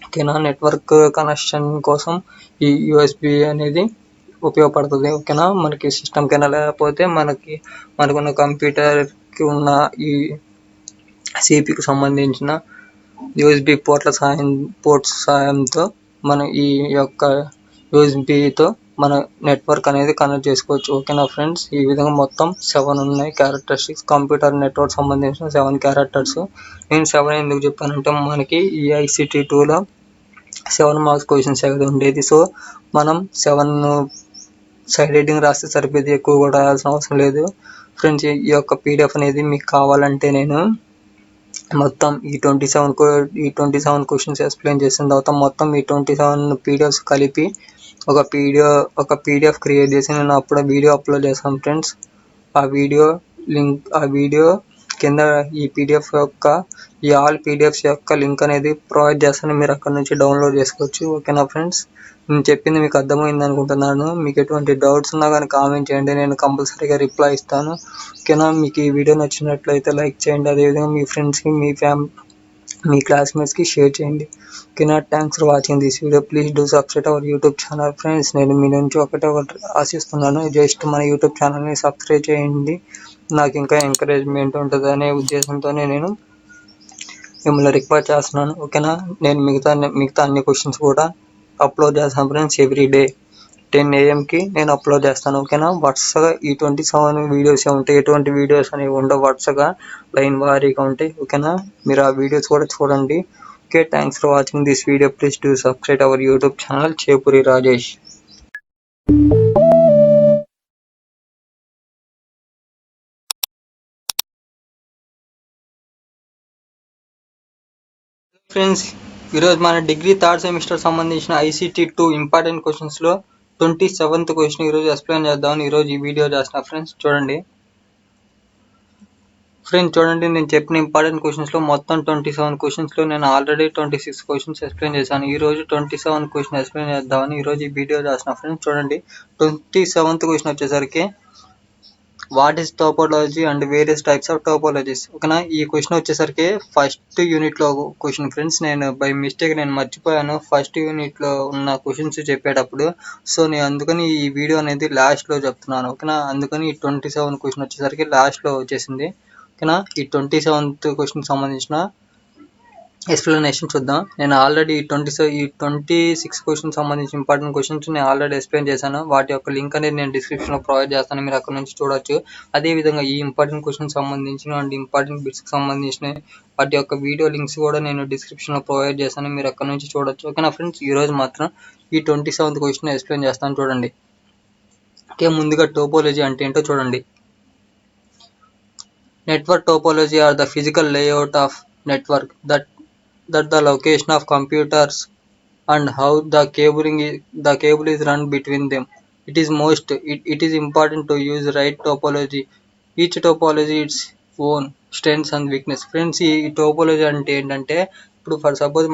ఓకేనా, నెట్వర్క్ కనెక్షన్ కోసం ఈ యూఎస్బి అనేది ఉపయోగపడుతుంది. ఓకేనా, మనకి సిస్టమ్ కైనా లేకపోతే మనకున్న కంప్యూటర్కి ఉన్న ఈ సిపికి సంబంధించిన యూఎస్బి పోర్ట్స్ సహాయంతో మనం ఈ యొక్క యూఎస్బితో మన నెట్వర్క్ అనేది కనెక్ట్ చేసుకోవచ్చు. ఓకేనా ఫ్రెండ్స్, ఈ విధంగా మొత్తం 7 ఉన్నాయి క్యారెక్టరిస్టిక్స్. కంప్యూటర్ నెట్వర్క్ సంబంధించిన 7 క్యారెక్టర్స్. నేను 7 ఎందుకు చెప్పానంటే మనకి ఈ ICT 2లో 7 మార్క్స్ క్వశ్చన్స్ ఉండేది. సో మనం 7 సైడ్ హెడ్డింగ్ రాస్తే సరిపోయేది, ఎక్కువ కూడా రాయాల్సిన అవసరం లేదు. ఫ్రెండ్స్, ఈ యొక్క PDF అనేది మీకు కావాలంటే నేను మొత్తం ఈ 27 క్వశ్చన్స్ ఎక్స్ప్లెయిన్ చేసిన తర్వాత మొత్తం ఈ 27 PDFs కలిపి ఒక PDF క్రియేట్ చేసి నేను అప్పుడు వీడియో అప్లోడ్ చేస్తాను ఫ్రెండ్స్. ఆ వీడియో కింద ఈ పీడిఎఫ్ యొక్క ఈ ఆల్ పీడిఎఫ్స్ యొక్క లింక్ అనేది ప్రొవైడ్ చేస్తాను, మీరు అక్కడ నుంచి డౌన్లోడ్ చేసుకోవచ్చు. ఓకేనా ఫ్రెండ్స్, నేను చెప్పింది మీకు అర్థమైంది అనుకుంటున్నాను. మీకు ఎటువంటి డౌట్స్ ఉన్నా కానీ కామెంట్ చేయండి, నేను కంపల్సరీగా రిప్లై ఇస్తాను. ఓకేనా, మీకు ఈ వీడియో నచ్చినట్లయితే లైక్ చేయండి, అదేవిధంగా మీ ఫ్రెండ్స్కి మీ క్లాస్మేట్స్కి షేర్ చేయండి. ఓకేనా, thanks for watching this video. Please do subscribe our YouTube channel. Friends, నేను మీ నుంచి ఒకటి ఆశిస్తున్నాను, జస్ట్ మన యూట్యూబ్ ఛానల్ని సబ్స్క్రైబ్ చేయండి. నాకు ఇంకా ఎంకరేజ్మెంట్ ఉంటుంది అనే ఉద్దేశంతోనే నేను మిమ్మల్ని రిక్వెస్ట్ చేస్తున్నాను. ఓకేనా, నేను మిగతా అన్ని క్వశ్చన్స్ కూడా అప్లోడ్ చేస్తాను ఫ్రెండ్స్. ఎవ్రీ డే 10 AM నేను అప్లోడ్ చేస్తాను. ఓకేనా, వరుసగా ఈ 27 వీడియోస్ ఉంటాయి, ఎటువంటి వీడియోస్ అనేవి ఉండవు, వరుసగా లైన్ వారీగా ఉంటాయి. ఓకేనా, మీరు ఆ వీడియోస్ కూడా చూడండి. Okay, thanks for watching this video. Please do subscribe our YouTube channel Chepuri Rajesh. Friends, ఈరోజు మన డిగ్రీ థర్డ్ సెమిస్టర్ సంబంధించిన ICT 2 ఇంపార్టెంట్ క్వశ్చన్స్లో 27th క్వశ్చన్ ఈరోజు ఎక్స్ప్లెయిన్ చేద్దామని ఈరోజు ఈ వీడియో చేస్తున్నా. ఫ్రెండ్స్ చూడండి, నేను చెప్పిన ఇంపార్టెంట్ క్వశ్చన్స్లో మొత్తం 27 క్వశ్చన్స్లో నేను ఆల్రెడీ 26 క్వశ్చన్స్ ఎక్స్ప్లెయిన్ చేశాను. ఈరోజు 27 క్వశ్చన్ ఎక్స్ప్లెయిన్ చేద్దామని ఈరోజు ఈ వీడియో చేస్తున్నా. ఫ్రెండ్స్ చూడండి, 27th క్వశ్చన్ వచ్చేసరికి what is topology and various types of టోపోలజీస్. ఓకేనా, ఈ క్వశ్చన్ వచ్చేసరికి ఫస్ట్ యూనిట్లో క్వశ్చన్. ఫ్రెండ్స్, నేను బై మిస్టేక్ మర్చిపోయాను ఫస్ట్ యూనిట్లో ఉన్న క్వశ్చన్స్ చెప్పేటప్పుడు. సో నేను అందుకని ఈ వీడియో అనేది లాస్ట్లో చెప్తున్నాను. ఓకేనా, అందుకని ఈ 27 క్వశ్చన్ వచ్చేసరికి లాస్ట్లో వచ్చేసింది. ఓకేనా, ఈ 27th క్వశ్చన్ సంబంధించిన ఎక్స్ప్లెనేషన్ చూద్దాం. నేను ఆల్రెడీ ఈ 26 క్వశ్చన్ సంబంధించిన ఇంపార్టెంట్ క్వశ్చన్స్ నేను ఆల్రెడీ ఎక్స్ప్లెయిన్ చేశాను. వాటి యొక్క లింక్ అనేది నేను డిస్క్రిప్షన్లో ప్రొవైడ్ చేస్తాను, మీరు అక్కడ నుంచి చూడొచ్చు. అదేవిధంగా ఈ ఇంపార్టెంట్ క్వశ్చన్ సంబంధించిన అండ్ ఇంపార్టెంట్ బిట్స్కి సంబంధించిన వాటి యొక్క వీడియో లింక్స్ కూడా నేను డిస్క్రిప్షన్లో ప్రొవైడ్ చేస్తాను, మీరు అక్కడ నుంచి చూడొచ్చు. ఓకేనా ఫ్రెండ్స్, ఈరోజు మాత్రం ఈ 27th క్వశ్చన్ ఎక్స్ప్లెయిన్ చేస్తాను చూడండి. ఓకే, ముందుగా టోపోలజీ అంటే ఏంటో చూడండి. Network topology are the physical layout of network that the location of computers and how the cable is run between them. It is important to use right topology. Each topology its own strengths and weakness. Friends, ఈ topology అంటే ఏంటంటే, ఇప్పుడు for suppose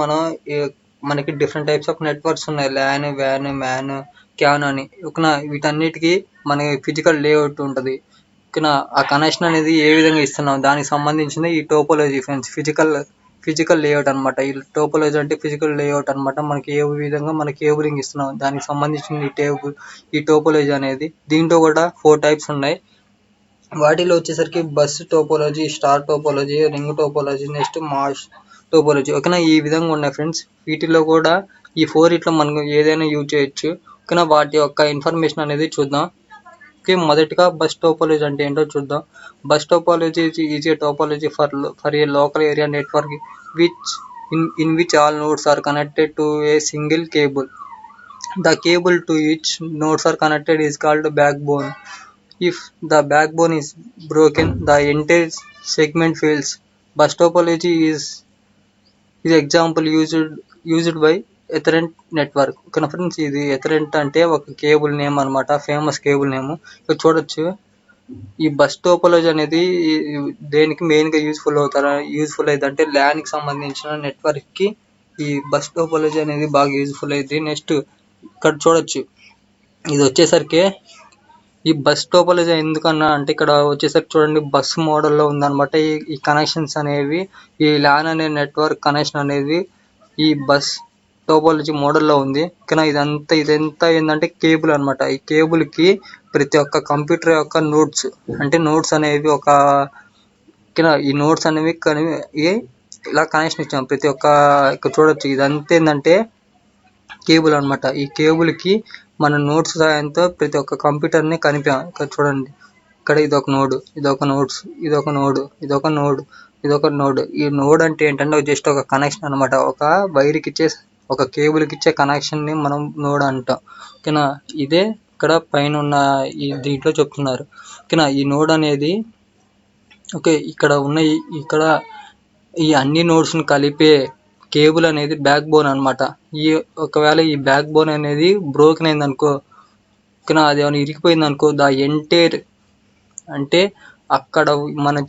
మనకి different types of networks ఉన్నాయి, LAN, WAN, MAN, CAN అని. ఓకేనా, వీటన్నిటికీ మనకి ఫిజికల్ లేఅవుట్ ఉంటుంది. ఓకేనా, ఆ కనెక్షన్ అనేది ఏ విధంగా ఇస్తున్నాం దానికి సంబంధించింది ఈ టోపోలజీ ఫ్రెండ్స్. ఫిజికల్ లేఅవుట్ అనమాట. ఈ టోపోలజీ అంటే ఫిజికల్ లేఅవుట్ అనమాట. మనకి ఏ విధంగా మన కేబులింగ్ ఇస్తున్నాం దానికి సంబంధించిన ఈ టోపోలజీ అనేది. దీంట్లో కూడా 4 టైప్స్ ఉన్నాయి. వాటిలో వచ్చేసరికి bus topology, star topology, ring topology, next mass topology. ఓకేనా, ఈ విధంగా ఉన్నాయి ఫ్రెండ్స్. వీటిలో కూడా ఈ 4 ఇట్లా మనం ఏదైనా యూజ్ చేయొచ్చు. ఓకేనా, వాటి యొక్క ఇన్ఫర్మేషన్ అనేది చూద్దాం. మొదటిగా బస్ టోపోలజీ అంటే ఏంటో చూద్దాం. Bus topology is a topology for a local area network in which all nodes are connected to a single cable. The cable to which nodes are connected is called backbone. If the backbone is broken, the entire segment fails. Bus topology is example used by ethernet network. ఓకేనా friends, ఇది ethernet అంటే ఒక cable name అనమాట, famous cable name. ఇక్కడ చూడొచ్చు, ఈ bus topology అనేది దేనికి మెయిన్గా యూజ్ఫుల్ అయిందంటే ల్యాన్కి సంబంధించిన నెట్వర్క్కి ఈ బస్ టోపోలజీ అనేది బాగా యూజ్ఫుల్ అయింది. నెక్స్ట్ ఇక్కడ చూడొచ్చు, ఇది వచ్చేసరికి ఈ బస్ టోపోలజీ ఎందుకన్నా అంటే ఇక్కడ వచ్చేసరికి చూడండి, బస్ మోడల్లో ఉందన్నమాట. ఈ కనెక్షన్స్ అనేవి, ఈ ల్యాన్ అనే నెట్వర్క్ కనెక్షన్ అనేది ఈ బస్ టోపోలజీ మోడల్లో ఉంది. కానీ ఇదంతా ఏంటంటే కేబుల్ అనమాట. ఈ కేబుల్కి ప్రతి ఒక్క కంప్యూటర్ యొక్క నోట్స్ అనేవి ఈ నోట్స్ అనేవి ఇలా కనెక్షన్ ఇచ్చాం ప్రతి ఒక్క. ఇక్కడ చూడొచ్చు, ఇదంతా ఏంటంటే కేబుల్ అనమాట. ఈ కేబుల్కి మన నోట్స్ సహాయంతో ప్రతి ఒక్క కంప్యూటర్ని కలిపాం. ఇక్కడ చూడండి, ఇక్కడ ఇదొక నోడ్. ఈ నోడ్ అంటే ఏంటంటే జస్ట్ ఒక కనెక్షన్ అనమాట. ఒక వైర్కి ఒక కేబుల్కి ఇచ్చే కనెక్షన్ని మనం నోడ్ అంటాం. ఓకేనా, ఇదే ఇక్కడ పైన ఉన్న దీంట్లో చెప్తున్నారు. ఓకేనా, ఈ నోడ్ అనేది ఇక్కడ ఈ అన్ని నోడ్స్ని కలిపే కేబుల్ అనేది బ్యాక్ బోన్ అనమాట. ఒకవేళ ఈ బ్యాక్ బోన్ అనేది బ్రోకెన్ అయింది అనుకో, ఓకేనా, అది ఏమైనా ఇరిగిపోయింది అనుకో, ద ఎంటైర్ అంటే అక్కడ మనం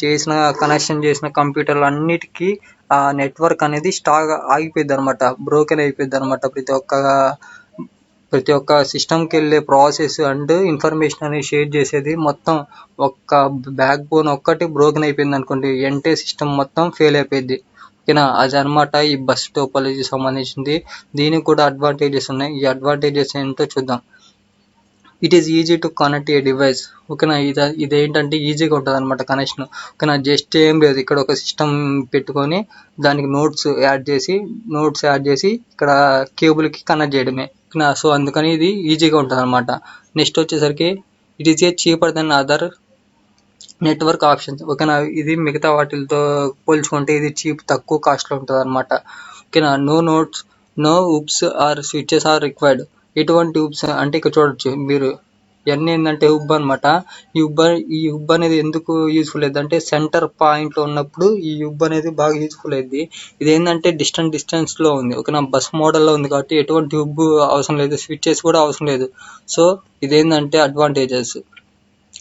కనెక్షన్ చేసిన కంప్యూటర్లు అన్నిటికీ ఆ నెట్వర్క్ అనేది ఆగిపోయింది అనమాట, బ్రోకెన్ అయిపోయింది అనమాట. ప్రతి ఒక్క సిస్టమ్కి వెళ్ళే ప్రాసెస్ అండ్ ఇన్ఫర్మేషన్ అనేది షేర్ చేసేది మొత్తం ఒక్క బ్యాక్ బోన్ ఒక్కటి బ్రోకెన్ అయిపోయింది అనుకోండి, సిస్టమ్ మొత్తం ఫెయిల్ అయిపోయింది. ఓకేనా, అది అనమాట ఈ బస్ టోపాలజీ సంబంధించింది. దీనికి కూడా అడ్వాంటేజెస్ ఉన్నాయి. ఈ అడ్వాంటేజెస్ ఏంటో చూద్దాం. It is easy to connect A device. ఓకేనా, ఇదేంటంటే ఈజీగా ఉంటుంది అనమాట కనెక్షన్. ఓకేనా, జస్ట్ ఏం లేదు, ఇక్కడ ఒక సిస్టమ్ పెట్టుకొని దానికి నోట్స్ యాడ్ చేసి ఇక్కడ కేబుల్కి కనెక్ట్ చేయడమే. ఓకేనా, సో అందుకని ఇది ఈజీగా ఉంటుంది అనమాట. నెక్స్ట్ వచ్చేసరికి it is a cheaper than other network options. ఓకేనా, ఇది మిగతా వాటితో పోల్చుకుంటే ఇది తక్కువ కాస్ట్లో ఉంటుంది అనమాట. ఓకేనా, no hubs or switches are required. ఎటువంటి ఉప్స్ అంటే ఇక్కడ చూడొచ్చు మీరు, ఇవన్నీ ఏంటంటే హుబ్ అనమాట. ఈ హుబ్ అనేది ఎందుకు యూజ్ఫుల్ అయింది అంటే సెంటర్ పాయింట్లో ఉన్నప్పుడు ఈ హుబ్ అనేది బాగా యూజ్ఫుల్ అయింది. ఇది ఏంటంటే డిస్టెన్స్లో ఉంది. ఓకేనా, బస్ మోడల్లో ఉంది కాబట్టి ఎటువంటి హుబ్ అవసరం లేదు, స్విచెస్ కూడా అవసరం లేదు. సో ఇదేంటంటే అడ్వాంటేజెస్.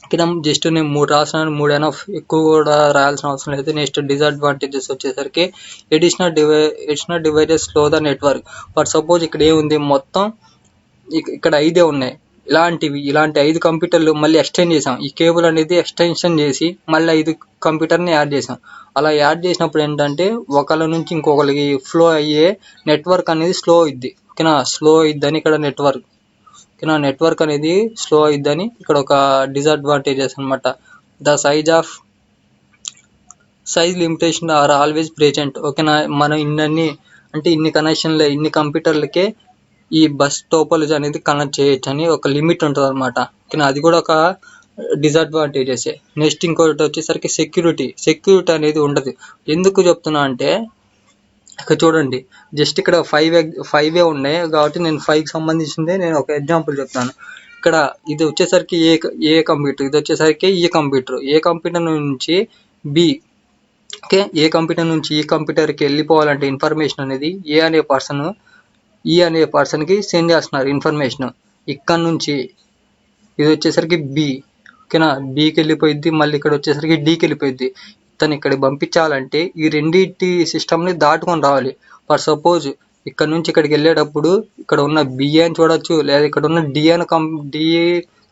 ఓకేనా, జస్ట్ నేను 3 రాసినాను, 3 ఎనఫ్, ఎక్కువ కూడా రాయాల్సిన అవసరం లేదు. నెక్స్ట్ డిసడ్వాంటేజెస్ వచ్చేసరికి additional devices slow the network. For suppose ఇక్కడ ఏముంది, మొత్తం ఇక్కడ 5 ఉన్నాయి. ఇలాంటి 5 కంప్యూటర్లు మళ్ళీ ఎక్స్టెండ్ చేసాం. ఈ కేబుల్ అనేది ఎక్స్టెన్షన్ చేసి మళ్ళీ 5 కంప్యూటర్ని యాడ్ చేసాం. అలా యాడ్ చేసినప్పుడు ఏంటంటే ఒకళ్ళ నుంచి ఇంకొకరికి ఫ్లో అయ్యే నెట్వర్క్ అనేది స్లో అయిద్ది. ఓకేనా, స్లో అయిద్దని ఇక్కడ నెట్వర్క్ అనేది స్లో అయిద్దని ఇక్కడ ఒక డిసడ్వాంటేజెస్ అనమాట. The size limitation are always present. ఓకేనా, మనం ఇన్ని ఇన్ని కంప్యూటర్లకే ఈ బస్ టోపాలజీ అనేది కనెక్ట్ చేయొచ్చు అని ఒక లిమిట్ ఉంటుంది అనమాట. ఓకేనా, అది కూడా ఒక డిసడ్వాంటేజెస్. నెక్స్ట్ ఇంకోటి వచ్చేసరికి సెక్యూరిటీ అనేది ఉండదు. ఎందుకు చెప్తున్నా అంటే ఇక్కడ చూడండి, జస్ట్ ఇక్కడ 5 ఉన్నాయి కాబట్టి నేను 5కి సంబంధించిందే నేను ఒక ఎగ్జాంపుల్ చెప్తాను. ఇక్కడ ఇది వచ్చేసరికి ఏ కంప్యూటర్, ఇది వచ్చేసరికి ఈ కంప్యూటర్ నుంచి బి. ఓకే, ఏ కంప్యూటర్ నుంచి ఈ కంప్యూటర్కి వెళ్ళిపోవాలంటే ఇన్ఫర్మేషన్ అనేది ఈ అనే పర్సన్కి సెండ్ చేస్తున్నారు ఇన్ఫర్మేషన్. ఇక్కడ నుంచి ఇది వచ్చేసరికి బి. ఓకేనా, బికి వెళ్ళిపోయింది, మళ్ళీ ఇక్కడ వచ్చేసరికి డికి వెళ్ళిపోయింది. తను ఇక్కడికి పంపించాలంటే ఈ రెండింటి సిస్టమ్ని దాటుకొని రావాలి. ఫర్ సపోజ్ ఇక్కడ నుంచి ఇక్కడికి వెళ్ళేటప్పుడు ఇక్కడ ఉన్న బి అని చూడొచ్చు, లేదా ఇక్కడ ఉన్న డి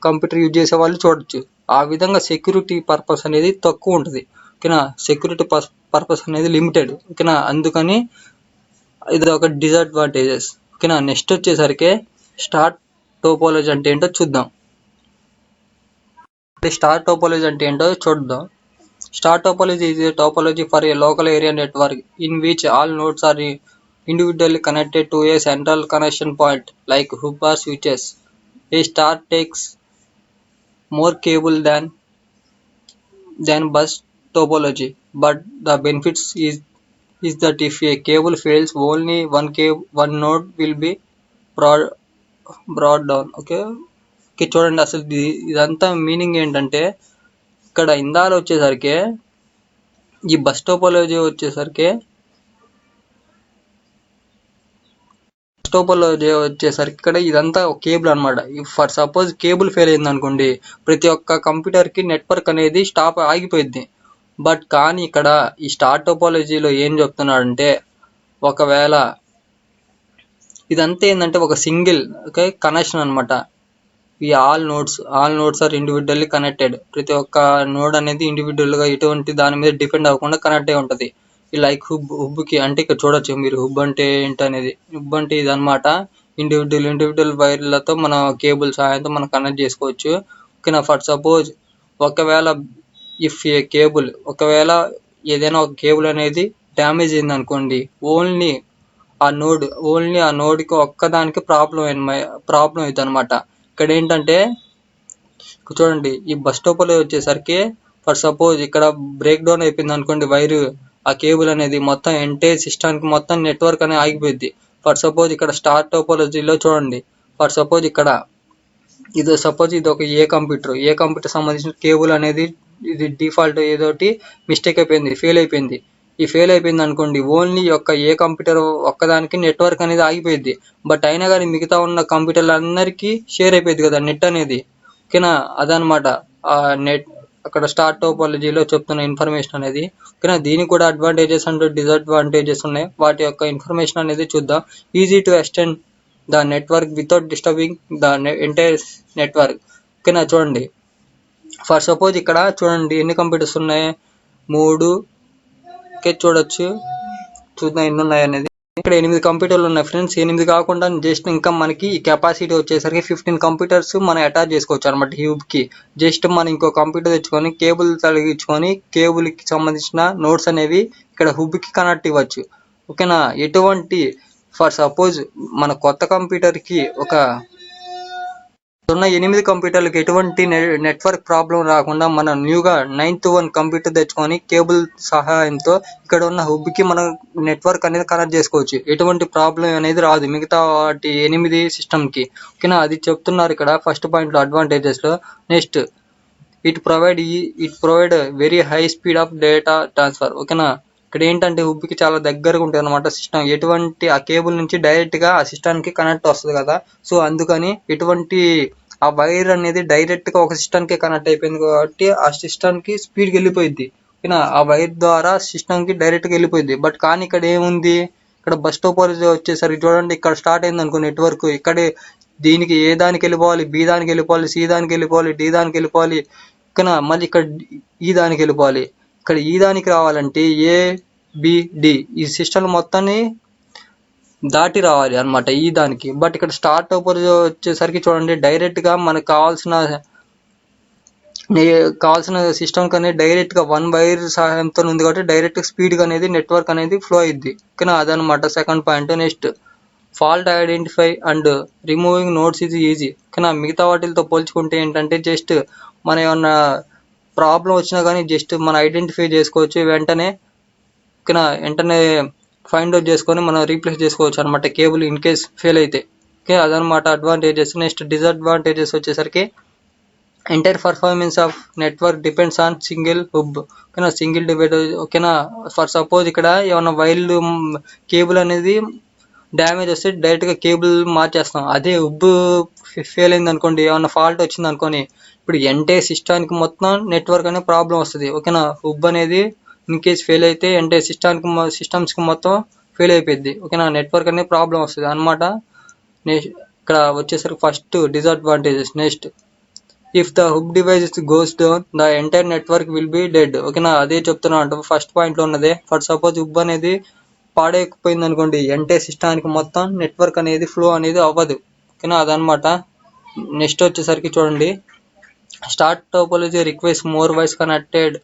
కంప్యూటర్ యూజ్ చేసే వాళ్ళు చూడొచ్చు. ఆ విధంగా సెక్యూరిటీ పర్పస్ అనేది తక్కువ ఉంటుంది. ఓకేనా, సెక్యూరిటీ పర్పస్ అనేది లిమిటెడ్. ఓకేనా, అందుకని ఇది ఒక డిసడ్వాంటేజెస్. ఓకేనా, నెక్స్ట్ వచ్చేసరికి స్టార్ టోపాలజీ అంటే ఏంటో చూద్దాం. స్టార్ టోపాలజీ అంటే ఏంటో చూద్దాం. Star topology is a topology for a local area network in which all nodes are individually connected to a central connection point like hub or switches. A star takes more cable than bus topology, but the benefits is that if a cable fails, only one node will be brought down. Okay, చూడండి, అసలు ఇదంతా meaning ఏంటంటే ఇక్కడ ఇందాలు వచ్చేసరికి ఈ bus topology వచ్చేసరికి ఇక్కడ ఇదంతా ఒక కేబుల్ అనమాట. ఫర్ సపోజ్ కేబుల్ ఫెయిల్ అయింది అనుకోండి, ప్రతి ఒక్క కంప్యూటర్కి నెట్వర్క్ అనేది ఆగిపోయింది. బట్ కానీ ఇక్కడ ఈ స్టార్ టోపాలజీలో ఏం చెప్తున్నాడంటే, ఒకవేళ ఇదంతా ఏంటంటే ఒక సింగిల్ కనెక్షన్ అనమాట. ఈ all nodes are individually connected. ప్రతి ఒక్క నోడ్ అనేది ఇండివిజువల్గా ఎటువంటి దాని మీద డిపెండ్ అవ్వకుండా కనెక్ట్ అయి ఉంటుంది. ఈ లైక్ హుబ్కి అంటే ఇక్కడ చూడొచ్చు మీరు, హుబ్ అంటే ఏంటనేది. హుబ్ అంటే ఇది అనమాట, ఇండివిజువల్ వైర్లతో మన కేబుల్ సహాయంతో మనం కనెక్ట్ చేసుకోవచ్చు. ఓకేనా, ఫర్ సపోజ్ ఒకవేళ ఏదైనా ఒక కేబుల్ అనేది డ్యామేజ్ అయింది అనుకోండి, ఓన్లీ ఆ నోడ్కి ఒక్కదానికి ప్రాబ్లం అవుతుంది అనమాట. ఇక్కడ ఏంటంటే చూడండి, ఈ బస్ టోపాలజీ వచ్చేసరికి ఫర్ సపోజ్ ఇక్కడ బ్రేక్ డౌన్ అయిపోయింది అనుకోండి వైరు, ఆ కేబుల్ అనేది మొత్తం ఎంటైర్ సిస్టమ్కి మొత్తం నెట్వర్క్ అనేది ఆగిపోయింది. ఫర్ సపోజ్ ఇక్కడ స్టార్ టోపాలజీలో చూడండి, ఫర్ సపోజ్ ఇక్కడ ఇది ఒక ఏ కంప్యూటర్ సంబంధించిన కేబుల్ అనేది ఇది డిఫాల్ట్ ఏదోటి మిస్టేక్ అయిపోయింది, ఫెయిల్ అయిపోయింది. ఈ ఫెయిల్ అయిపోయింది అనుకోండి, ఓన్లీ ఏ కంప్యూటర్ ఒక్కదానికి నెట్వర్క్ అనేది ఆగిపోయింది. బట్ అయినా కానీ మిగతా ఉన్న కంప్యూటర్లు అందరికీ షేర్ అయిపోయింది కదా నెట్ అనేది. ఓకేనా, అదనమాట అక్కడ స్టార్ టోపాలజీలో చెప్తున్న ఇన్ఫర్మేషన్ అనేది. ఓకేనా, దీనికి కూడా అడ్వాంటేజెస్ అండ్ డిసడ్వాంటేజెస్ ఉన్నాయి. వాటి యొక్క ఇన్ఫర్మేషన్ అనేది చూద్దాం. Easy to extend the network without disturbing the entire network. ఓకేనా, చూడండి ఫర్ సపోజ్ ఇక్కడ చూడండి ఎన్ని కంప్యూటర్స్ ఉన్నాయి, 3. ఓకే, చూద్దాం ఎన్ని ఉన్నాయి అనేది. ఇక్కడ 8 కంప్యూటర్లు ఉన్నాయి ఫ్రెండ్స్. 8 కాకుండా జస్ట్ ఇంకా మనకి ఈ కెపాసిటీ వచ్చేసరికి 15 కంప్యూటర్స్ మనం అటాచ్ చేసుకోవచ్చు అనమాట హ్యూబ్ కి. జస్ట్ మనం ఇంకో కంప్యూటర్ తెచ్చుకొని కేబుల్ తొలగించుకొని కేబుల్ కి సంబంధించిన నోట్స్ అనేవి ఇక్కడ హుబ్ కి కనెక్ట్ ఇవ్వచ్చు. ఓకేనా, ఎటువంటి ఫర్ సపోజ్ మన కొత్త కంప్యూటర్ కి ఉన్న 8 కంప్యూటర్లకు ఎటువంటి నెట్వర్క్ ప్రాబ్లం రాకుండా మనం న్యూగా 9th వన్ కంప్యూటర్ తెచ్చుకొని కేబుల్ సహాయంతో ఇక్కడ ఉన్న హుబ్ కి మనం నెట్వర్క్ అనేది కనెక్ట్ చేసుకోవచ్చు. ఎటువంటి ప్రాబ్లం అనేది రాదు మిగతా వాటి 8 సిస్టమ్ కి. ఓకేనా, అది చెప్తున్నారు ఇక్కడ ఫస్ట్ పాయింట్ లో అడ్వాంటేజెస్ లో. Next it provide very high speed of data transfer. ఓకేనా, ఇక్కడ ఏంటంటే హుబ్ కి చాలా దగ్గరగా ఉంటుంది అనమాట సిస్టమ్. ఎటువంటి ఆ కేబుల్ నుంచి డైరెక్ట్ గా ఆ సిస్టమ్ కి కనెక్ట్ వస్తుంది కదా, సో అందుకని ఎటువంటి ఆ వైర్ అనేది డైరెక్ట్ గా ఒక సిస్టమ్ కి కనెక్ట్ అయిపోయింది కాబట్టి ఆ సిస్టమ్ కి స్పీడ్ గా వెళ్ళిపోయింది. ఓకేనా, ఆ వైర్ ద్వారా సిస్టమ్ కి డైరెక్ట్ గా వెళ్ళిపోయింది. బట్ కానీ ఇక్కడ ఏముంది, ఇక్కడ బస్ టోపాలజీ వచ్చేసరికి చూడండి ఇక్కడ స్టార్ట్ అయింది అనుకో నెట్వర్క్, ఇక్కడే దీనికి ఏ దానికి వెళ్ళిపోవాలి, బి దానికి వెళ్ళిపోవాలి, సి దానికి వెళ్ళిపోవాలి, డి దానికి వెళ్ళిపోవాలి. ఓకేనా, మళ్ళీ ఇక్కడ ఈ దానికి వెళ్ళిపోవాలి. ఇక్కడ ఈ దానికి రావాలంటే ఏ బి డి ఈ సిస్టమ్ మొత్తాన్ని దాటి రావాలి అనమాట ఈ దానికి. బట్ ఇక్కడ స్టార్ టోపాలజీ వచ్చేసరికి చూడండి డైరెక్ట్ గా మనకు కావాల్సిన సిస్టమ్ అనేది డైరెక్ట్ గా 1 వైర్ సహాయంతో ఉంది కాబట్టి డైరెక్ట్ స్పీడ్ గా అనేది నెట్వర్క్ అనేది ఫ్లో అయింది. ఓకేనా, అదనమాట second point. Next fault identify and removing notes is easy. ఓకేనా, మిగతా వాటితో పోల్చుకుంటే ఏంటంటే జస్ట్ మన ఏమన్నా ప్రాబ్లం వచ్చినా కానీ జస్ట్ మనం ఐడెంటిఫై చేసుకోవచ్చు వెంటనే. ఓకేనా, వెంటనే ఫైండ్ అవుట్ చేసుకొని మనం రీప్లేస్ చేసుకోవచ్చు అనమాట కేబుల్ ఇన్ కేస్ ఫెయిల్ అయితే. ఓకే, అదనమాట అడ్వాంటేజెస్. నెక్స్ట్ డిసడ్వాంటేజెస్ వచ్చేసరికి entire performance of network depends on single hub. ఓకేనా, సింగిల్ డివైడ్. ఓకేనా, ఫర్ సపోజ్ ఇక్కడ ఏమన్నా వైర్లు కేబుల్ అనేది డ్యామేజ్ వస్తే డైరెక్ట్ గా కేబుల్ మార్చేస్తాం. అదే హుబ్ ఫెయిల్ అయింది అనుకోండి, ఏమన్నా ఫాల్ట్ వచ్చింది అనుకోని ఇప్పుడు ఎంటైర్ సిస్టానికి మొత్తం నెట్వర్క్ అనే ప్రాబ్లం వస్తుంది. ఓకేనా, హుబ్ అనేది ఇన్ కేస్ ఫెయిల్ అయితే ఎంటైర్ సిస్టమ్స్ కి మొత్తం ఫెయిల్ అయిపోయింది. ఓకేనా, నెట్వర్క్ అనేది ప్రాబ్లం వస్తుంది అనమాట. ఇక్కడ వచ్చేసరికి first disadvantages. Next if the hub device goes down the entire network will be dead. ఓకేనా, అదే చెప్తున్నా అంటే ఫస్ట్ పాయింట్ లో ఉన్నదే. ఫర్ సపోజ్ హుబ్ అనేది పాడైపోయింది అనుకోండి ఎంటైర్ సిస్టానికి మొత్తం నెట్వర్క్ అనేది ఫ్లో అనేది అవ్వదు. ఓకేనా, అదనమాట. నెక్స్ట్ వచ్చేసరికి చూడండి star topology request more wires connected.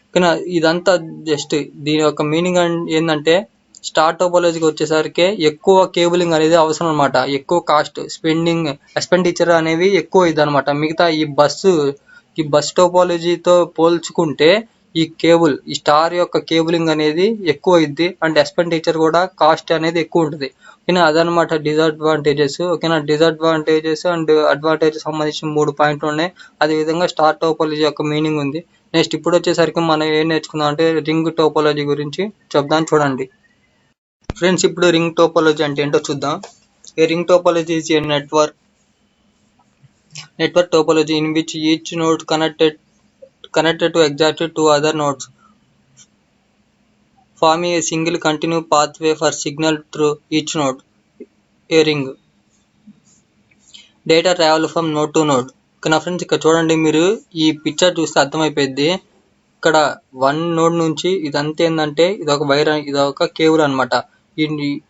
ఓకేనా, ఇదంతా జస్ట్ దీని యొక్క మీనింగ్ ఏంటంటే స్టార్ టోపాలజీకి వచ్చేసరికి ఎక్కువ కేబులింగ్ అనేది అవసరం అనమాట. ఎక్కువ కాస్ట్ ఎక్స్పెండిచర్ అనేవి ఎక్కువ ఇది అనమాట. మిగతా ఈ బస్ టోపాలజీతో పోల్చుకుంటే ఈ స్టార్ యొక్క కేబులింగ్ అనేది ఎక్కువ ఇద్ది అండ్ ఎక్స్పెండిచర్ కూడా కాస్ట్ అనేది ఎక్కువ ఉంటుంది. ఓకేనా, అదనమాట డిసడ్వాంటేజెస్. ఓకేనా, డిసడ్వాంటేజెస్ అండ్ అడ్వాంటేజెస్ సంబంధించిన 3 పాయింట్లు ఉన్నాయి. అదే విధంగా స్టార్ టోపాలజీ యొక్క మీనింగ్ ఉంది. నెక్స్ట్ ఇప్పుడు వచ్చేసరికి మనం ఏం నేర్చుకుందాం అంటే రింగ్ టోపాలజీ గురించి చెప్దాం. చూడండి ఫ్రెండ్స్, ఇప్పుడు రింగ్ టోపాలజీ అంటే ఏంటో చూద్దాం. A ring topology is a network topology in which each node connected to exactly 2 other nodes, forming a single continuous pathway for signal through each node. A ring. Data travel from node to node. ఓకేనా friends, ఇక్కడ చూడండి మీరు ఈ picture చూస్తే అర్థమైపోయింది. ఇక్కడ 1 node నుంచి ఇదంతా ఏంటంటే ఇదొక వైర్, ఇదొక కేబుల్ అనమాట.